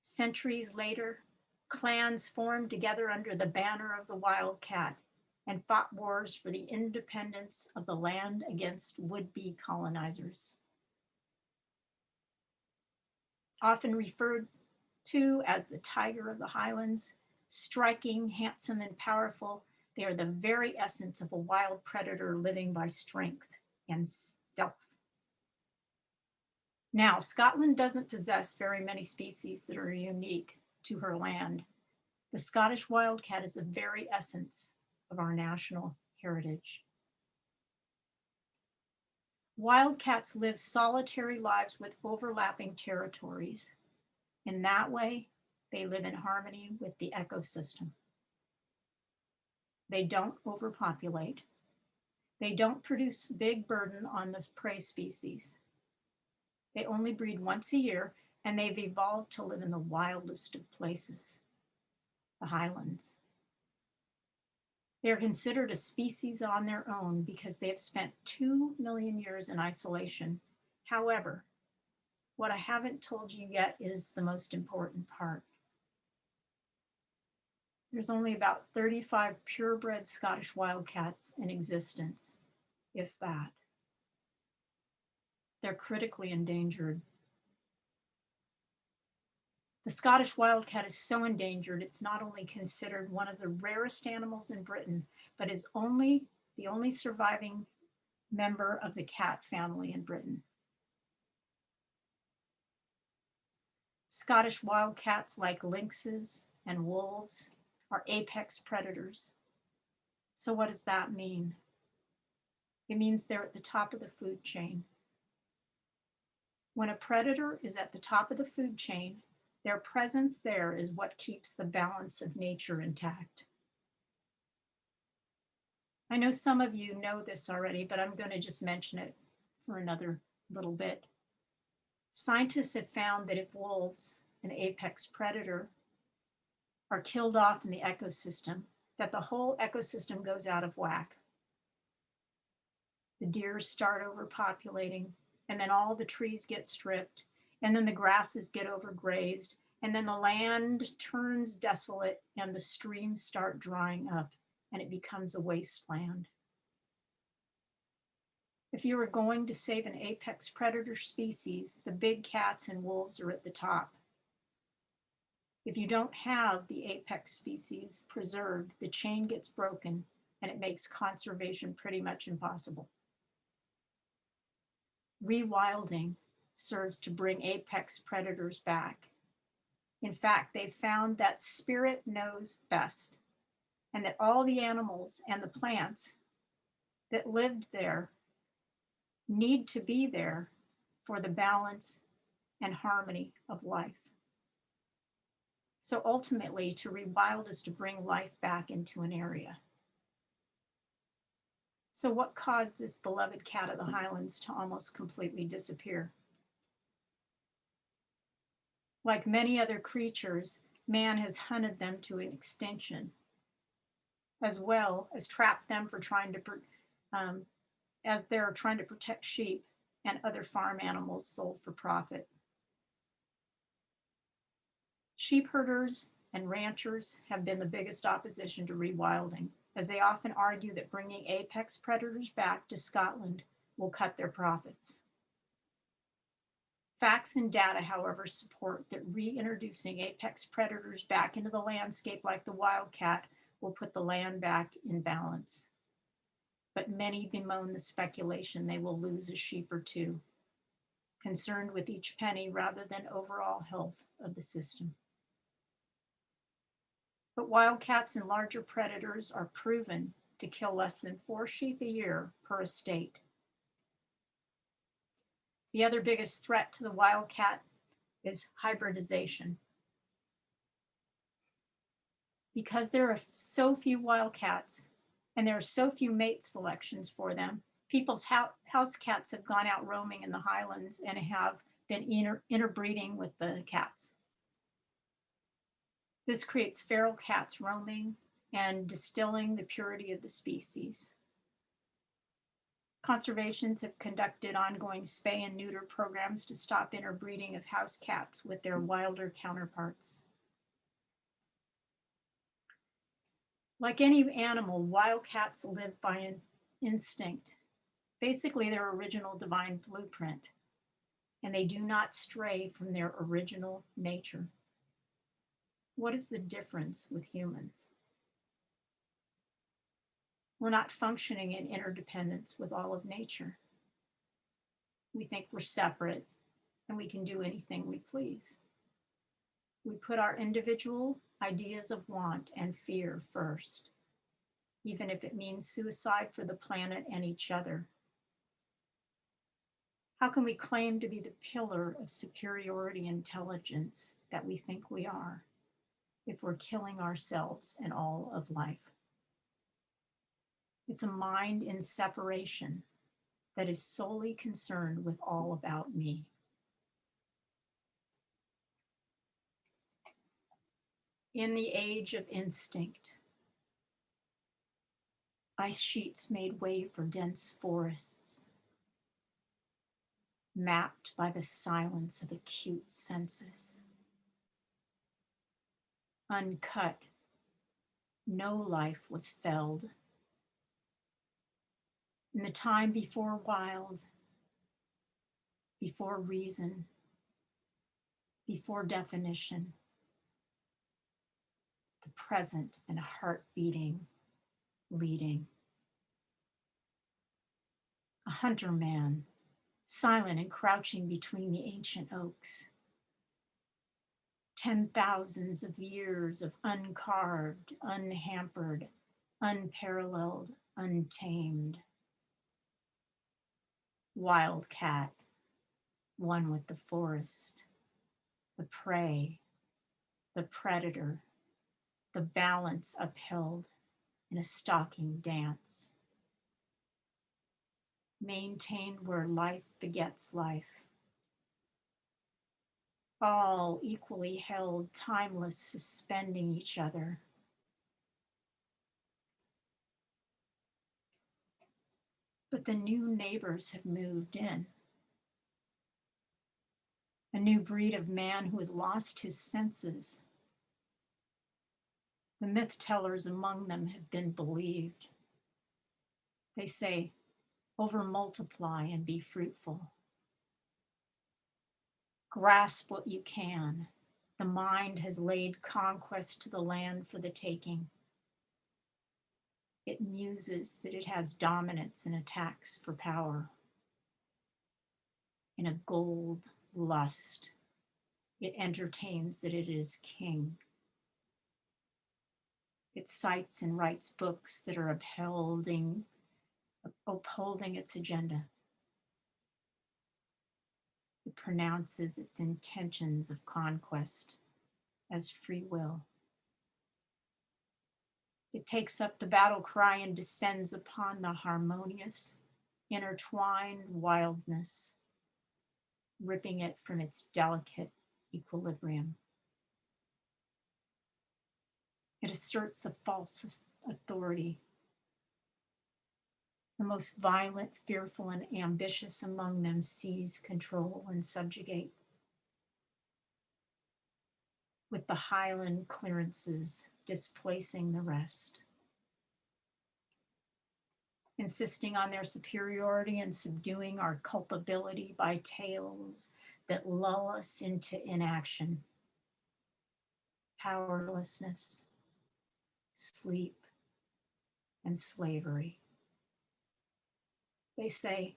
Centuries later, clans formed together under the banner of the wildcat and fought wars for the independence of the land against would-be colonizers. Often referred to as the tiger of the highlands, striking, handsome, and powerful, they are the very essence of a wild predator living by strength and stealth. Now, Scotland doesn't possess very many species that are unique to her land. The Scottish wildcat is the very essence of our national heritage. Wildcats live solitary lives with overlapping territories. In that way, they live in harmony with the ecosystem. They don't overpopulate. They don't produce big burden on the prey species. They only breed once a year, and they've evolved to live in the wildest of places, the highlands. They are considered a species on their own because they have spent 2 million years in isolation. However, what I haven't told you yet is the most important part. There's only about 35 purebred Scottish wildcats in existence, if that. They're critically endangered. The Scottish wildcat is so endangered, it's not only considered one of the rarest animals in Britain, but is the only surviving member of the cat family in Britain. Scottish wildcats, like lynxes and wolves, are apex predators. So what does that mean? It means they're at the top of the food chain. When a predator is at the top of the food chain, their presence there is what keeps the balance of nature intact. I know some of you know this already, but I'm going to just mention it for another little bit. Scientists have found that if wolves, an apex predator, are killed off in the ecosystem, that the whole ecosystem goes out of whack. The deer start overpopulating, and then all the trees get stripped, and then the grasses get overgrazed, and then the land turns desolate, and the streams start drying up, and it becomes a wasteland. If you were going to save an apex predator species, the big cats and wolves are at the top. If you don't have the apex species preserved, the chain gets broken, and it makes conservation pretty much impossible. Rewilding serves to bring apex predators back. In fact, they've found that spirit knows best, and that all the animals and the plants that lived there need to be there for the balance and harmony of life. So ultimately, to rewild is to bring life back into an area. So what caused this beloved cat of the highlands to almost completely disappear? Like many other creatures, man has hunted them to an extinction, as well as trapped them for as they're trying to protect sheep and other farm animals sold for profit. Sheep herders and ranchers have been the biggest opposition to rewilding, as they often argue that bringing apex predators back to Scotland will cut their profits. Facts and data, however, support that reintroducing apex predators back into the landscape like the wildcat will put the land back in balance. But many bemoan the speculation they will lose a sheep or two, concerned with each penny rather than overall health of the system. But wildcats and larger predators are proven to kill less than 4 sheep a year per estate. The other biggest threat to the wildcat is hybridization. Because there are so few wildcats and there are so few mate selections for them, people's house cats have gone out roaming in the highlands and have been interbreeding with the cats. This creates feral cats roaming and distilling the purity of the species. Conservations have conducted ongoing spay and neuter programs to stop interbreeding of house cats with their wilder counterparts. Like any animal, wildcats live by an instinct, basically their original divine blueprint, and they do not stray from their original nature. What is the difference with humans? We're not functioning in interdependence with all of nature. We think we're separate and we can do anything we please. We put our individual ideas of want and fear first, even if it means suicide for the planet and each other. How can we claim to be the pillar of superiority intelligence that we think we are if we're killing ourselves and all of life? It's a mind in separation that is solely concerned with all about me. In the age of instinct, ice sheets made way for dense forests, mapped by the silence of acute senses. Uncut, no life was felled. In the time before wild, before reason, before definition, the present and heart beating, leading. A hunter man, silent and crouching between the ancient oaks. 10,000s of years of uncarved, unhampered, unparalleled, untamed. Wildcat, one with the forest, the prey, the predator, the balance upheld in a stalking dance. Maintained where life begets life. All equally held, timeless, suspending each other. But the new neighbors have moved in. A new breed of man who has lost his senses. The myth tellers among them have been believed. They say, over multiply and be fruitful. Grasp what you can. The mind has laid conquest to the land for the taking. It muses that it has dominance and attacks for power. In a gold lust, it entertains that it is king. It cites and writes books that are upholding its agenda. It pronounces its intentions of conquest as free will. It takes up the battle cry and descends upon the harmonious, intertwined wildness, ripping it from its delicate equilibrium. It asserts a false authority. The most violent, fearful, and ambitious among them seize, control, and subjugate. With the highland clearances displacing the rest. Insisting on their superiority and subduing our culpability by tales that lull us into inaction, powerlessness, sleep, and slavery. They say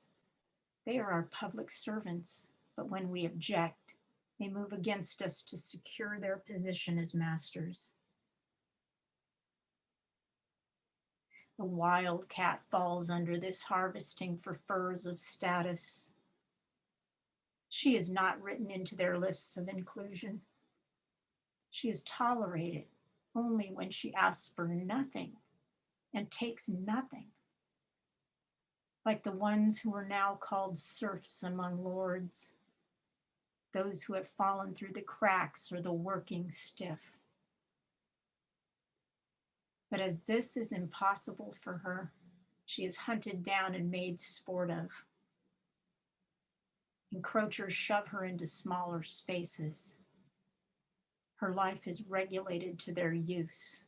they are our public servants, but when we object, they move against us to secure their position as masters. The wildcat falls under this harvesting for furs of status. She is not written into their lists of inclusion. She is tolerated only when she asks for nothing and takes nothing, like the ones who are now called serfs among lords, those who have fallen through the cracks or the working stiff. But as this is impossible for her, she is hunted down and made sport of. Encroachers shove her into smaller spaces. Her life is regulated to their use,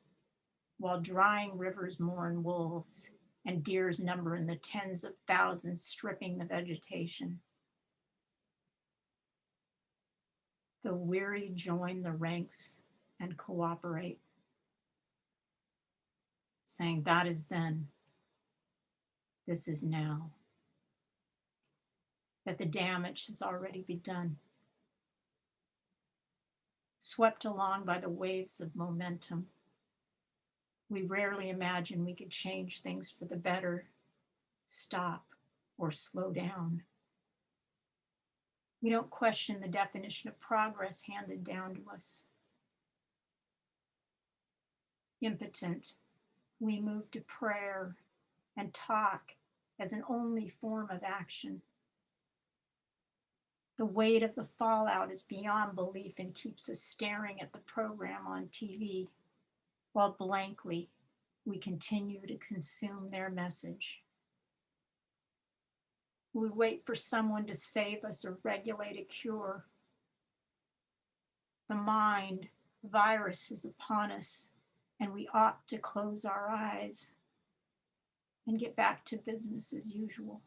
while drying rivers mourn wolves and deers number in the tens of thousands stripping the vegetation. The weary join the ranks and cooperate, saying, that is then, this is now. That the damage has already been done. Swept along by the waves of momentum, we rarely imagine we could change things for the better, stop, or slow down. We don't question the definition of progress handed down to us. Impotent, we move to prayer and talk as an only form of action. The weight of the fallout is beyond belief and keeps us staring at the program on TV, while blankly we continue to consume their message. We wait for someone to save us or regulate a cure. The mind virus is upon us, and we ought to close our eyes and get back to business as usual.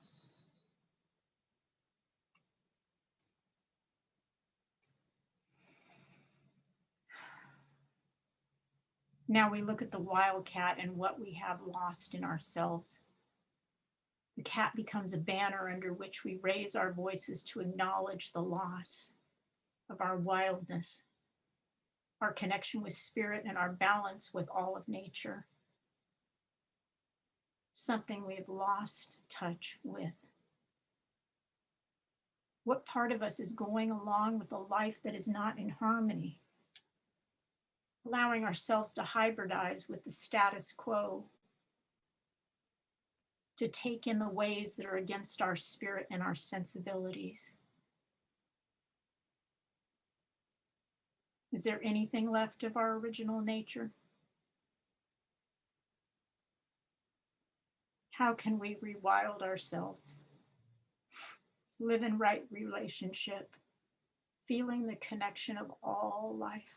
Now we look at the wildcat and what we have lost in ourselves. The cat becomes a banner under which we raise our voices to acknowledge the loss of our wildness, our connection with spirit, and our balance with all of nature. Something we have lost touch with. What part of us is going along with a life that is not in harmony? Allowing ourselves to hybridize with the status quo, to take in the ways that are against our spirit and our sensibilities. Is there anything left of our original nature? How can we rewild ourselves? Live in right relationship, feeling the connection of all life,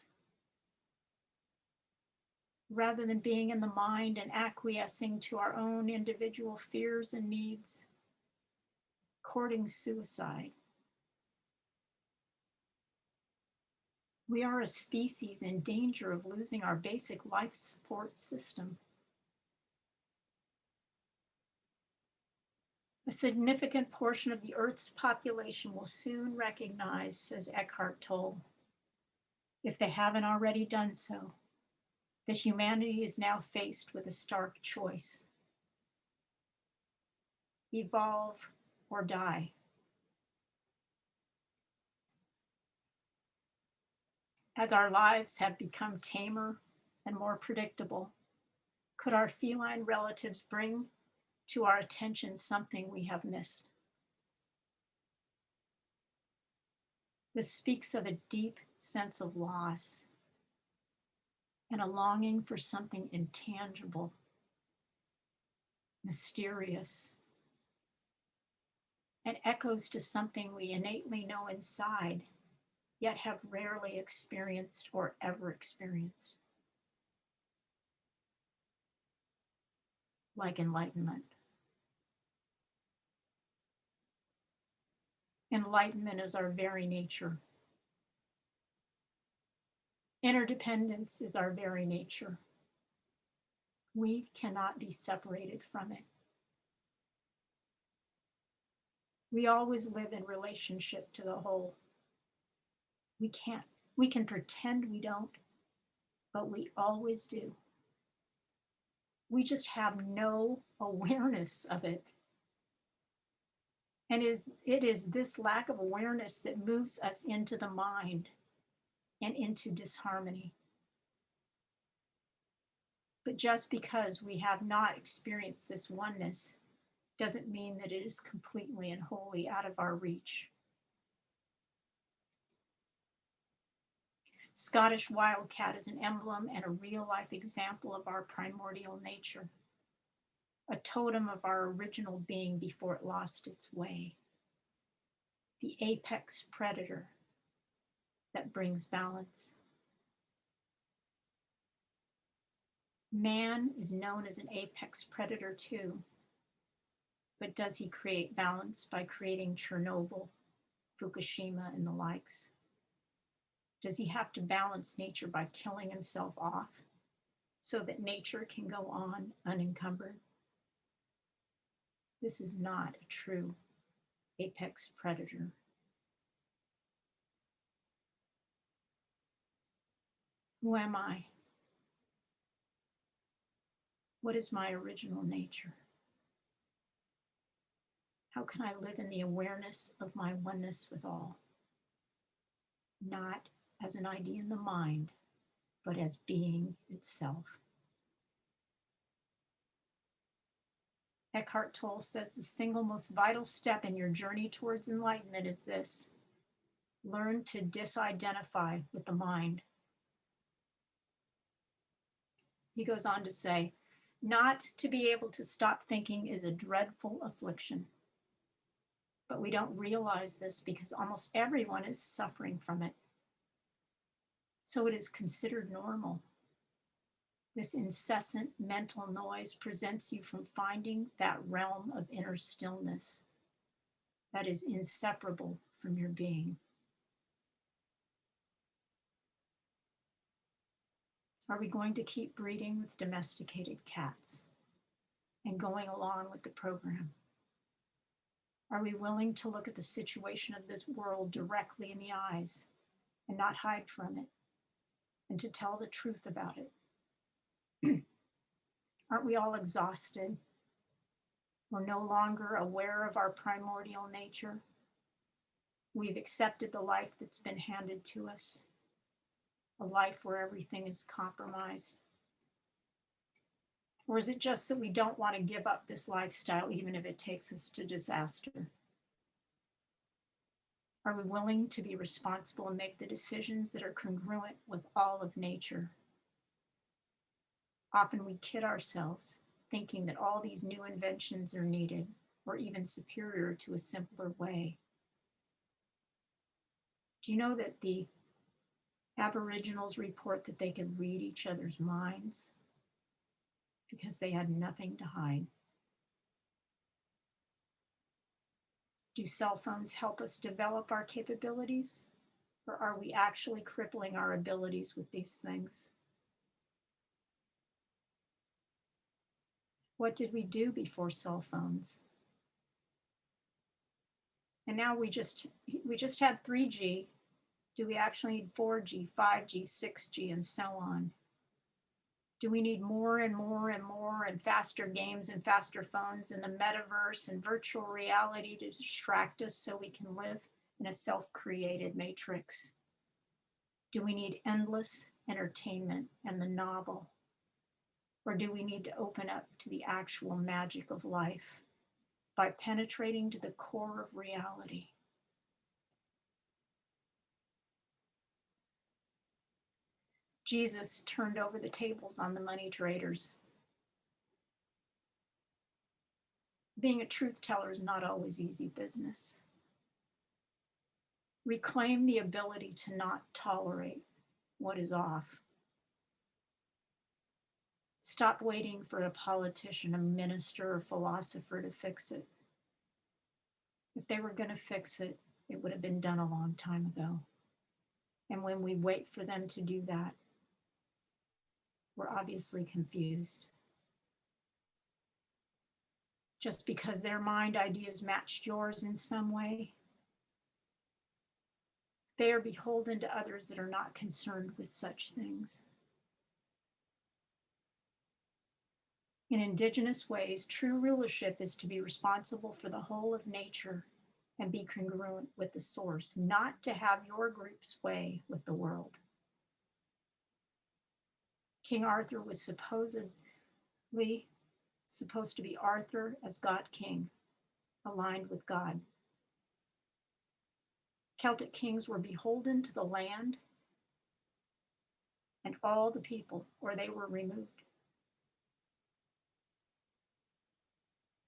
rather than being in the mind and acquiescing to our own individual fears and needs, courting suicide. We are a species in danger of losing our basic life support system. A significant portion of the Earth's population will soon recognize, says Eckhart Tolle, if they haven't already done so, that humanity is now faced with a stark choice. Evolve or die. As our lives have become tamer and more predictable, could our feline relatives bring to our attention something we have missed? This speaks of a deep sense of loss and a longing for something intangible, mysterious, and echoes to something we innately know inside, yet have rarely experienced or ever experienced. Like enlightenment. Enlightenment is our very nature. Interdependence is our very nature. We cannot be separated from it. We always live in relationship to the whole. We can pretend we don't, but we always do. We just have no awareness of it. And it is this lack of awareness that moves us into the mind and into disharmony. But just because we have not experienced this oneness doesn't mean that it is completely and wholly out of our reach. Scottish Wildcat is an emblem and a real-life example of our primordial nature, a totem of our original being before it lost its way, the apex predator that brings balance. Man is known as an apex predator too, but does he create balance by creating Chernobyl, Fukushima, and the likes? Does he have to balance nature by killing himself off so that nature can go on unencumbered? This is not a true apex predator. Who am I? What is my original nature? How can I live in the awareness of my oneness with all? Not as an idea in the mind, but as being itself. Eckhart Tolle says the single most vital step in your journey towards enlightenment is this: learn to disidentify with the mind. He goes on to say, not to be able to stop thinking is a dreadful affliction. But we don't realize this because almost everyone is suffering from it. So it is considered normal. This incessant mental noise prevents you from finding that realm of inner stillness that is inseparable from your being. Are we going to keep breeding with domesticated cats and going along with the program? Are we willing to look at the situation of this world directly in the eyes and not hide from it, and to tell the truth about it? Aren't we all exhausted? We're no longer aware of our primordial nature. We've accepted the life that's been handed to us, a life where everything is compromised. Or is it just that we don't want to give up this lifestyle even if it takes us to disaster? Are we willing to be responsible and make the decisions that are congruent with all of nature? Often we kid ourselves, thinking that all these new inventions are needed, or even superior to a simpler way. Do you know that the Aboriginals report that they could read each other's minds because they had nothing to hide? Do cell phones help us develop our capabilities, or are we actually crippling our abilities with these things? What did we do before cell phones? And now we just had 3G. Do we actually need 4G, 5G, 6G, and so on? Do we need more and more and more and faster games and faster phones and the metaverse and virtual reality to distract us so we can live in a self-created matrix? Do we need endless entertainment and the novel? Or do we need to open up to the actual magic of life by penetrating to the core of reality? Jesus turned over the tables on the money traders. Being a truth teller is not always easy business. Reclaim the ability to not tolerate what is off. Stop waiting for a politician, a minister, or philosopher to fix it. If they were going to fix it, it would have been done a long time ago. And when we wait for them to do that, we're obviously confused. Just because their mind ideas matched yours in some way, they are beholden to others that are not concerned with such things. In Indigenous ways, true rulership is to be responsible for the whole of nature and be congruent with the source, not to have your group's way with the world. King Arthur was supposedly supposed to be Arthur as God King, aligned with God. Celtic kings were beholden to the land and all the people, or they were removed.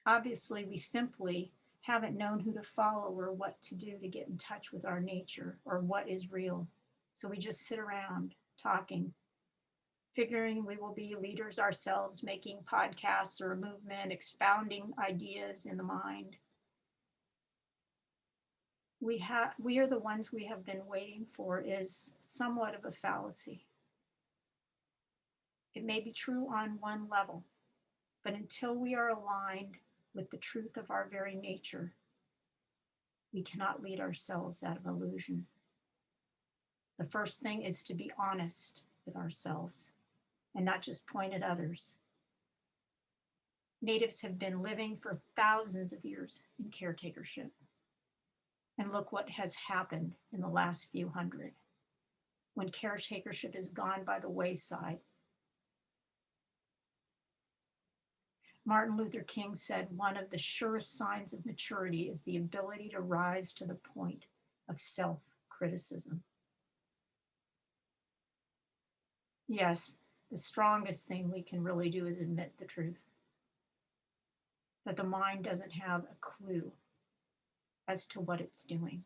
Obviously, we simply haven't known who to follow or what to do to get in touch with our nature or what is real. So we just sit around talking, figuring we will be leaders ourselves, making podcasts or a movement, expounding ideas in the mind. We are the ones we have been waiting for is somewhat of a fallacy. It may be true on one level, but until we are aligned with the truth of our very nature, we cannot lead ourselves out of illusion. The first thing is to be honest with ourselves and not just point at others. Natives have been living for thousands of years in caretakership. And look what has happened in the last few hundred when caretakership is gone by the wayside. Martin Luther King said one of the surest signs of maturity is the ability to rise to the point of self-criticism. Yes, the strongest thing we can really do is admit the truth, that the mind doesn't have a clue as to what it's doing.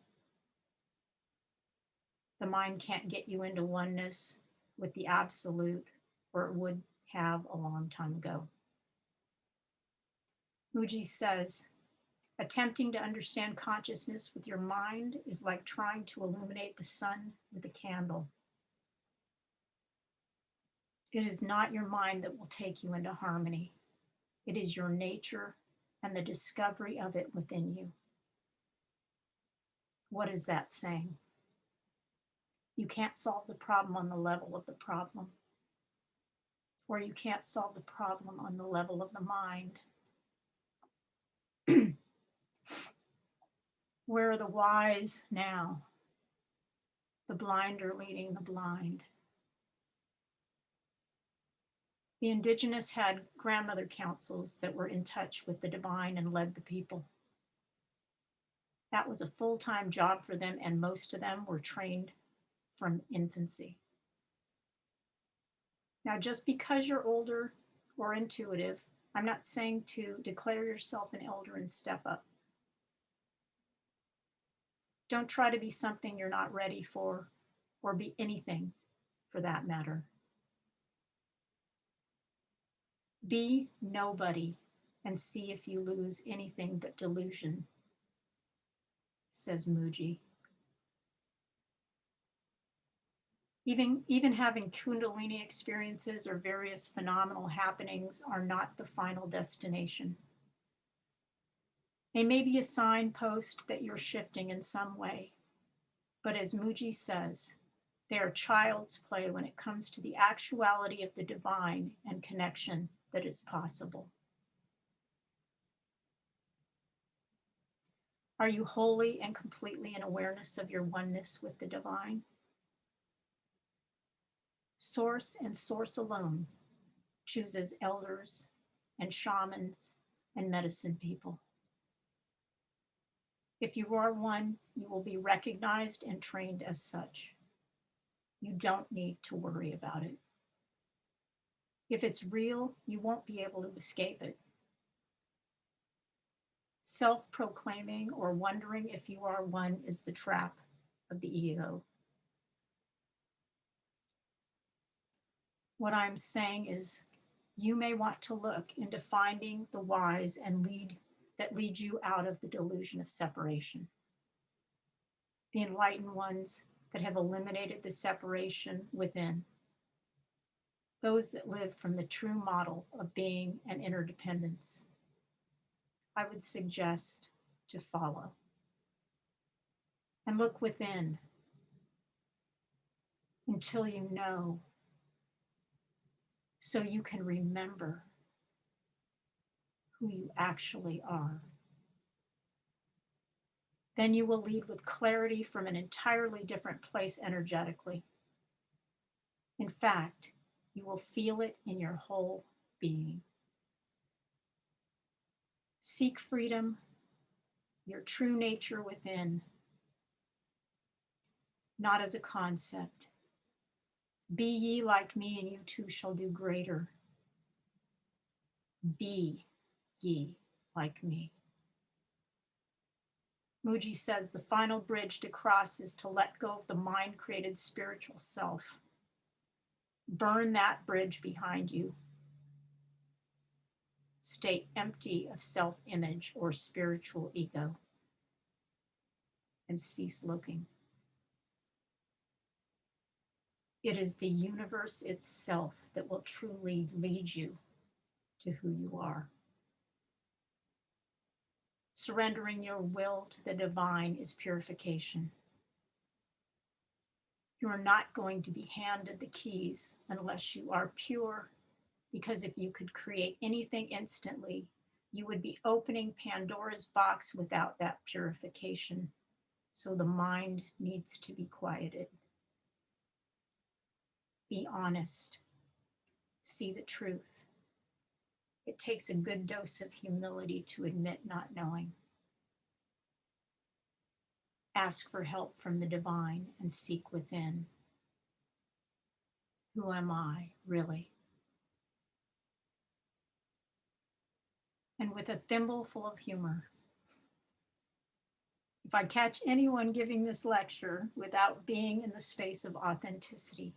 The mind can't get you into oneness with the absolute, or it would have a long time ago. Mooji says, attempting to understand consciousness with your mind is like trying to illuminate the sun with a candle. It is not your mind that will take you into harmony. It is your nature and the discovery of it within you. What is that saying? You can't solve the problem on the level of the problem, or you can't solve the problem on the level of the mind. Where are the wise now? The blind are leading the blind. The indigenous had grandmother councils that were in touch with the divine and led the people. That was a full-time job for them, and most of them were trained from infancy. Now, just because you're older or intuitive, I'm not saying to declare yourself an elder and step up. Don't try to be something you're not ready for, or be anything for that matter. Be nobody and see if you lose anything but delusion, says Mooji. Even having Kundalini experiences or various phenomenal happenings are not the final destination. They may be a signpost that you're shifting in some way, but as Mooji says, they are child's play when it comes to the actuality of the divine and connection that is possible. Are you wholly and completely in awareness of your oneness with the divine? Source and source alone chooses elders and shamans and medicine people. If you are one, you will be recognized and trained as such. You don't need to worry about it. If it's real, you won't be able to escape it. Self-proclaiming or wondering if you are one is the trap of the ego. What I'm saying is, you may want to look into finding the wise and that lead you out of the delusion of separation. The enlightened ones that have eliminated the separation within. Those that live from the true model of being and interdependence. I would suggest to follow. And look within until you know, so you can remember who you actually are. Then you will lead with clarity from an entirely different place energetically. In fact, you will feel it in your whole being. Seek freedom, your true nature within, not as a concept. Be ye like me, and you too shall do greater. Be ye like me. Muji says the final bridge to cross is to let go of the mind-created spiritual self. Burn that bridge behind you. Stay empty of self-image or spiritual ego and cease looking. It is the universe itself that will truly lead you to who you are. Surrendering your will to the divine is purification. You are not going to be handed the keys unless you are pure, because if you could create anything instantly, you would be opening Pandora's box without that purification. So the mind needs to be quieted. Be honest. See the truth. It takes a good dose of humility to admit not knowing. Ask for help from the divine and seek within. Who am I, really? And with a thimbleful of humor, if I catch anyone giving this lecture without being in the space of authenticity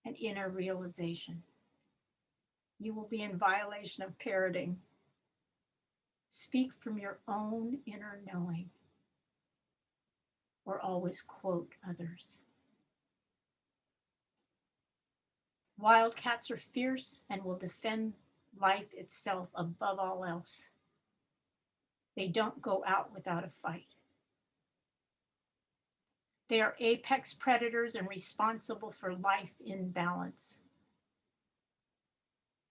and inner realization, you will be in violation of parroting. Speak from your own inner knowing, or always quote others. Wildcats are fierce and will defend life itself above all else. They don't go out without a fight. They are apex predators and responsible for life in balance.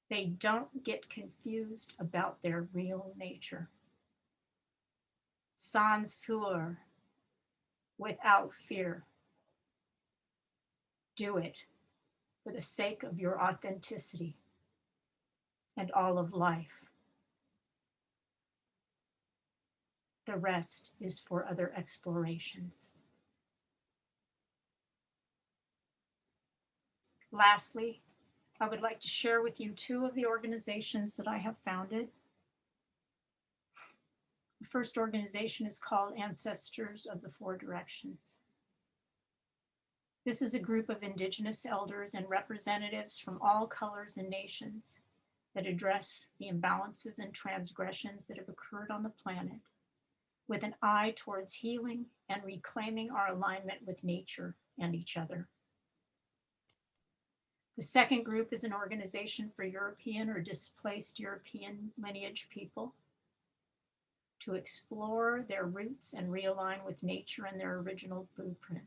They don't get confused about their real nature. Sans peur, without fear. Do it for the sake of your authenticity and all of life. The rest is for other explorations. Lastly, I would like to share with you two of the organizations that I have founded. The first organization is called Ancestors of the Four Directions. This is a group of Indigenous elders and representatives from all colors and nations that address the imbalances and transgressions that have occurred on the planet with an eye towards healing and reclaiming our alignment with nature and each other. The second group is an organization for European or displaced European lineage people to explore their roots and realign with nature and their original blueprint.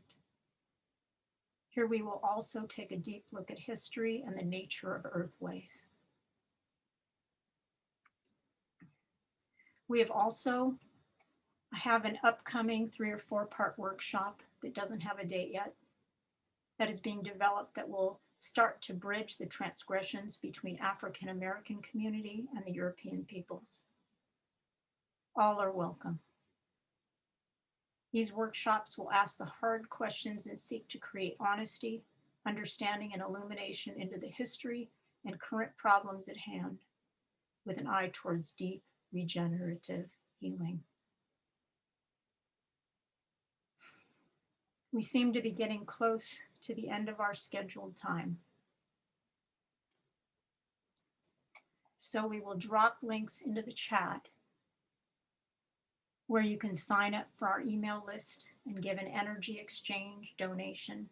Here we will also take a deep look at history and the nature of earthways. We have an upcoming 3 or 4 part workshop that doesn't have a date yet, that is being developed that will start to bridge the transgressions between African American community and the European peoples. All are welcome. These workshops will ask the hard questions and seek to create honesty, understanding, and illumination into the history and current problems at hand, with an eye towards deep regenerative healing. We seem to be getting close to the end of our scheduled time. So we will drop links into the chat where you can sign up for our email list and give an energy exchange donation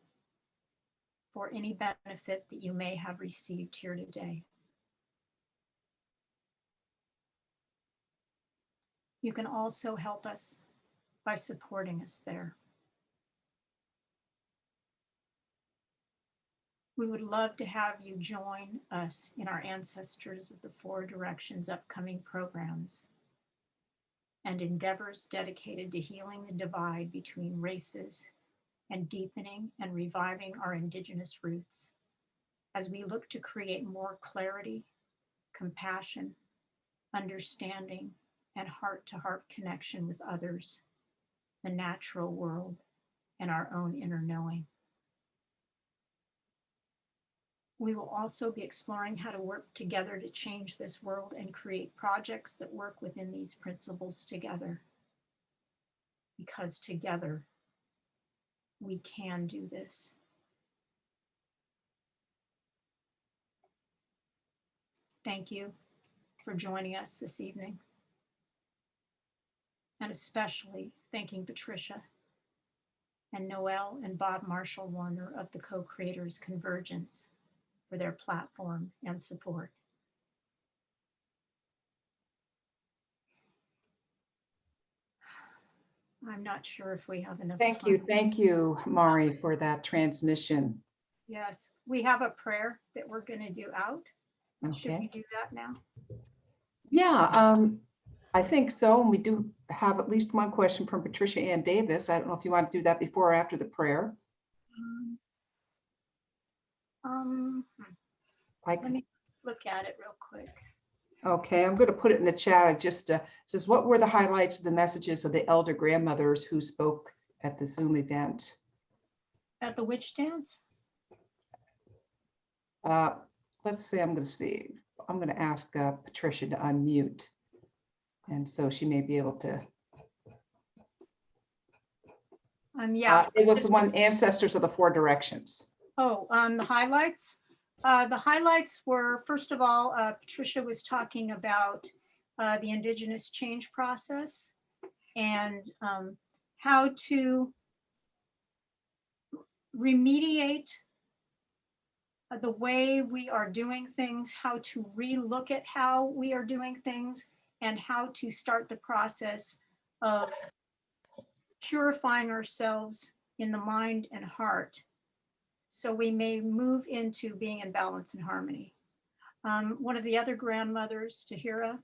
for any benefit that you may have received here today. You can also help us by supporting us there. We would love to have you join us in our Ancestors of the Four Directions upcoming programs and endeavors dedicated to healing the divide between races and deepening and reviving our Indigenous roots as we look to create more clarity, compassion, understanding, and heart-to-heart connection with others, the natural world, and our own inner knowing. We will also be exploring how to work together to change this world and create projects that work within these principles together. Because together, we can do this. Thank you for joining us this evening. And especially thanking Patricia and Noel and Bob Marshall Warner of the co-creators Convergence for their platform and support. I'm not sure if we have enough time. Thank you, Mari, for that transmission. Yes, we have a prayer that we're going to do out. Should we Okay. do that now? Yeah, I think so. And we do have at least one question from Patricia Ann Davis. I don't know if you want to do that before or after the prayer. Let me look at it real quick. Okay, I'm going to put it in the chat. It just says, what were the highlights of the messages of the elder grandmothers who spoke at the Zoom event? At the witch dance? Let's see, I'm going to ask Patricia to unmute. And so she may be able to. Yeah. It was the one, Ancestors of the Four Directions. Oh, the highlights? The highlights were, first of all, Patricia was talking about the Indigenous change process and how to remediate the way we are doing things, how to re-look at how we are doing things, and how to start the process of purifying ourselves in the mind and heart so we may move into being in balance and harmony. One of the other grandmothers, Tahira,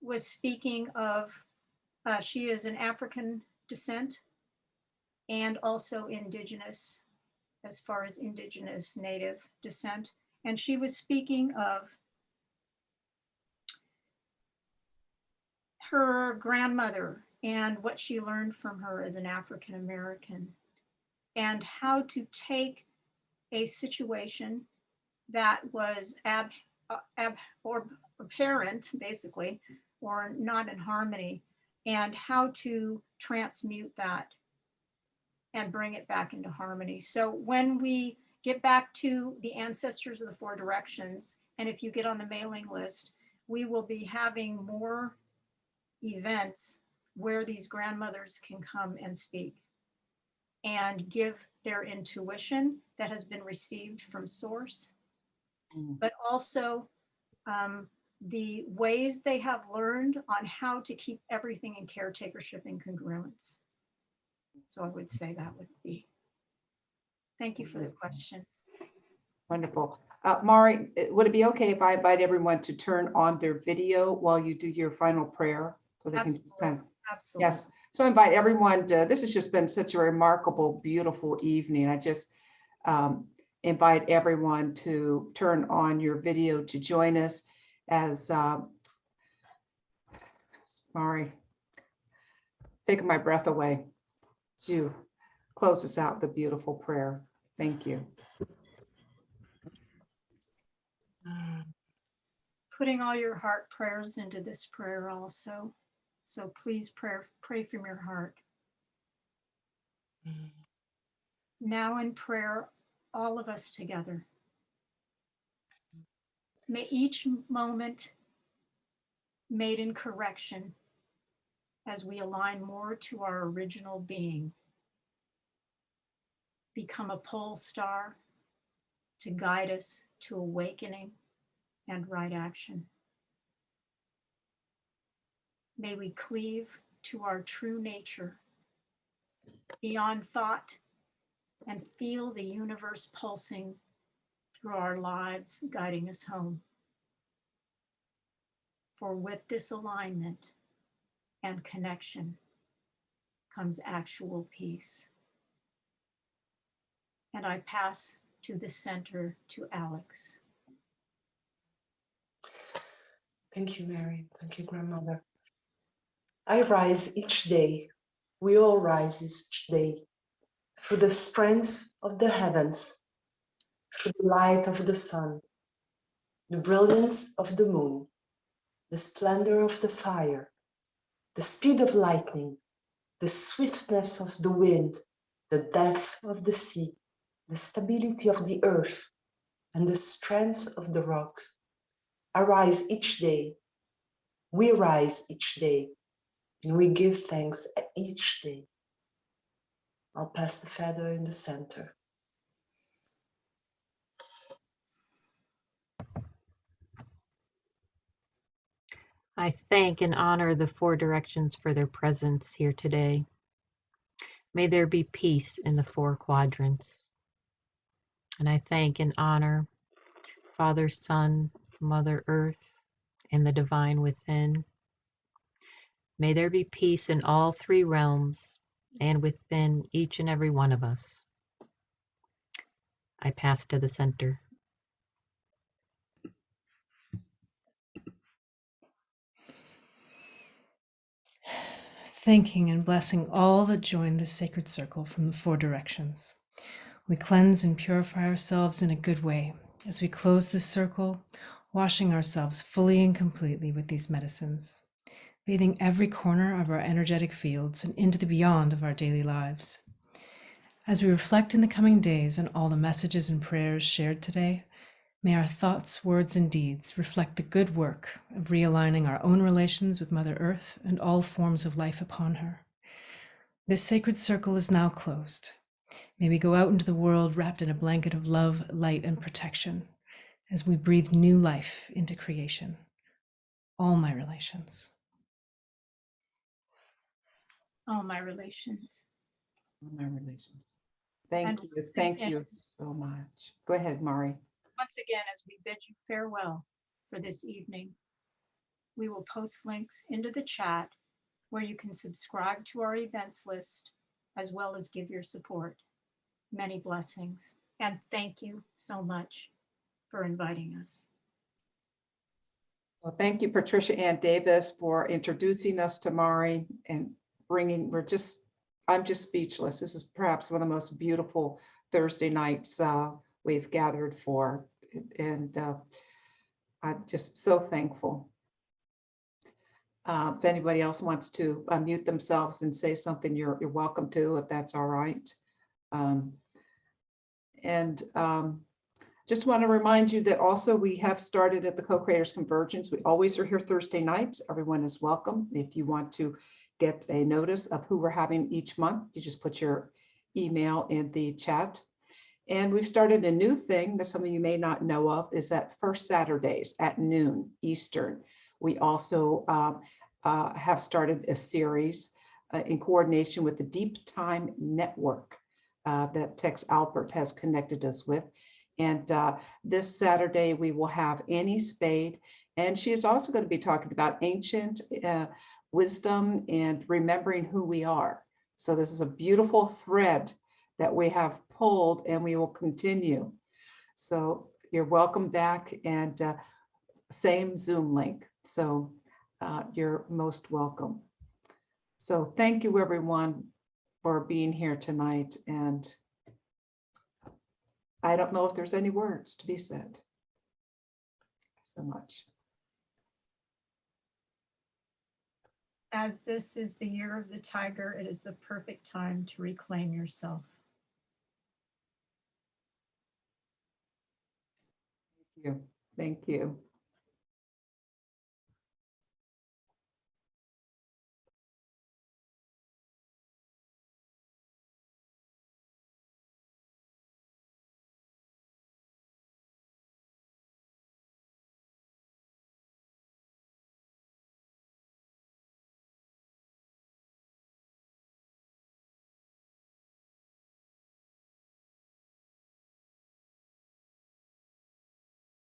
was speaking of, she is an African descent and also Indigenous, as far as Indigenous native descent. And she was speaking of her grandmother and what she learned from her as an African American, and how to take a situation that was or apparent, basically, or not in harmony, and how to transmute that and bring it back into harmony. So when we get back to the Ancestors of the Four Directions, and if you get on the mailing list, we will be having more events where these grandmothers can come and speak and give their intuition that has been received from source, but also the ways they have learned on how to keep everything in caretakership and congruence. So I would say that would be. Thank you for the question. Wonderful. Mari, would it be okay if I invite everyone to turn on their video while you do your final prayer? So they Absolutely. can Absolutely. Yes. So I invite everyone to, this has just been such a remarkable, beautiful evening. I just invite everyone to turn on your video to join us as Mari, taking my breath away, to close us out with a beautiful prayer. Thank you. Putting all your heart prayers into this prayer also. So please pray from your heart. Now in prayer, all of us together. May each moment made in correction as we align more to our original being become a pole star to guide us to awakening and right action. May we cleave to our true nature beyond thought and feel the universe pulsing through our lives, guiding us home. For with this alignment, and connection comes actual peace. And I pass to the center to Alex. Thank you, Mary. Thank you, Grandmother. I rise each day. We all rise each day through the strength of the heavens, through the light of the sun, the brilliance of the moon, the splendor of the fire, the speed of lightning, the swiftness of the wind, the depth of the sea, the stability of the earth, and the strength of the rocks. I rise each day. We rise each day, and we give thanks each day. I'll pass the feather in the center. I thank and honor the four directions for their presence here today. May there be peace in the four quadrants. And I thank and honor Father, Son, Mother Earth, and the divine within. May there be peace in all three realms and within each and every one of us. I pass to the center. Thanking and blessing all that join this sacred circle from the four directions. We cleanse and purify ourselves in a good way as we close this circle, washing ourselves fully and completely with these medicines, bathing every corner of our energetic fields and into the beyond of our daily lives. As we reflect in the coming days on all the messages and prayers shared today, may our thoughts, words, and deeds reflect the good work of realigning our own relations with Mother Earth and all forms of life upon her. This sacred circle is now closed. May we go out into the world wrapped in a blanket of love, light, and protection as we breathe new life into creation. All my relations. All my relations. All my relations. Thank And you. once Thank again- you so much. Go ahead, Mari. Once again, as we bid you farewell for this evening, we will post links into the chat where you can subscribe to our events list, as well as give your support. Many blessings, and thank you so much for inviting us. Well, thank you, Patricia Ann Davis, for introducing us to Mari and bringing, I'm just speechless. This is perhaps one of the most beautiful Thursday nights we've gathered for. And I'm just so thankful. If anybody else wants to unmute themselves and say something, you're welcome to, if that's all right. Just want to remind you that also we have started at the Co-Creators Convergence. We always are here Thursday nights. Everyone is welcome. If you want to get a notice of who we're having each month, you just put your email in the chat. And we've started a new thing that some of you may not know of, is that first Saturdays at noon Eastern. We also have started a series in coordination with the Deep Time Network that Tex Albert has connected us with. And this Saturday, we will have Annie Spade, and she is also going to be talking about ancient wisdom and remembering who we are. So this is a beautiful thread that we have pulled, and we will continue. So you're welcome back, and same Zoom link. So you're most welcome. So thank you, everyone, for being here tonight. And I don't know if there's any words to be said. So much. As this is the year of the tiger, it is the perfect time to reclaim yourself. Thank you. Thank you.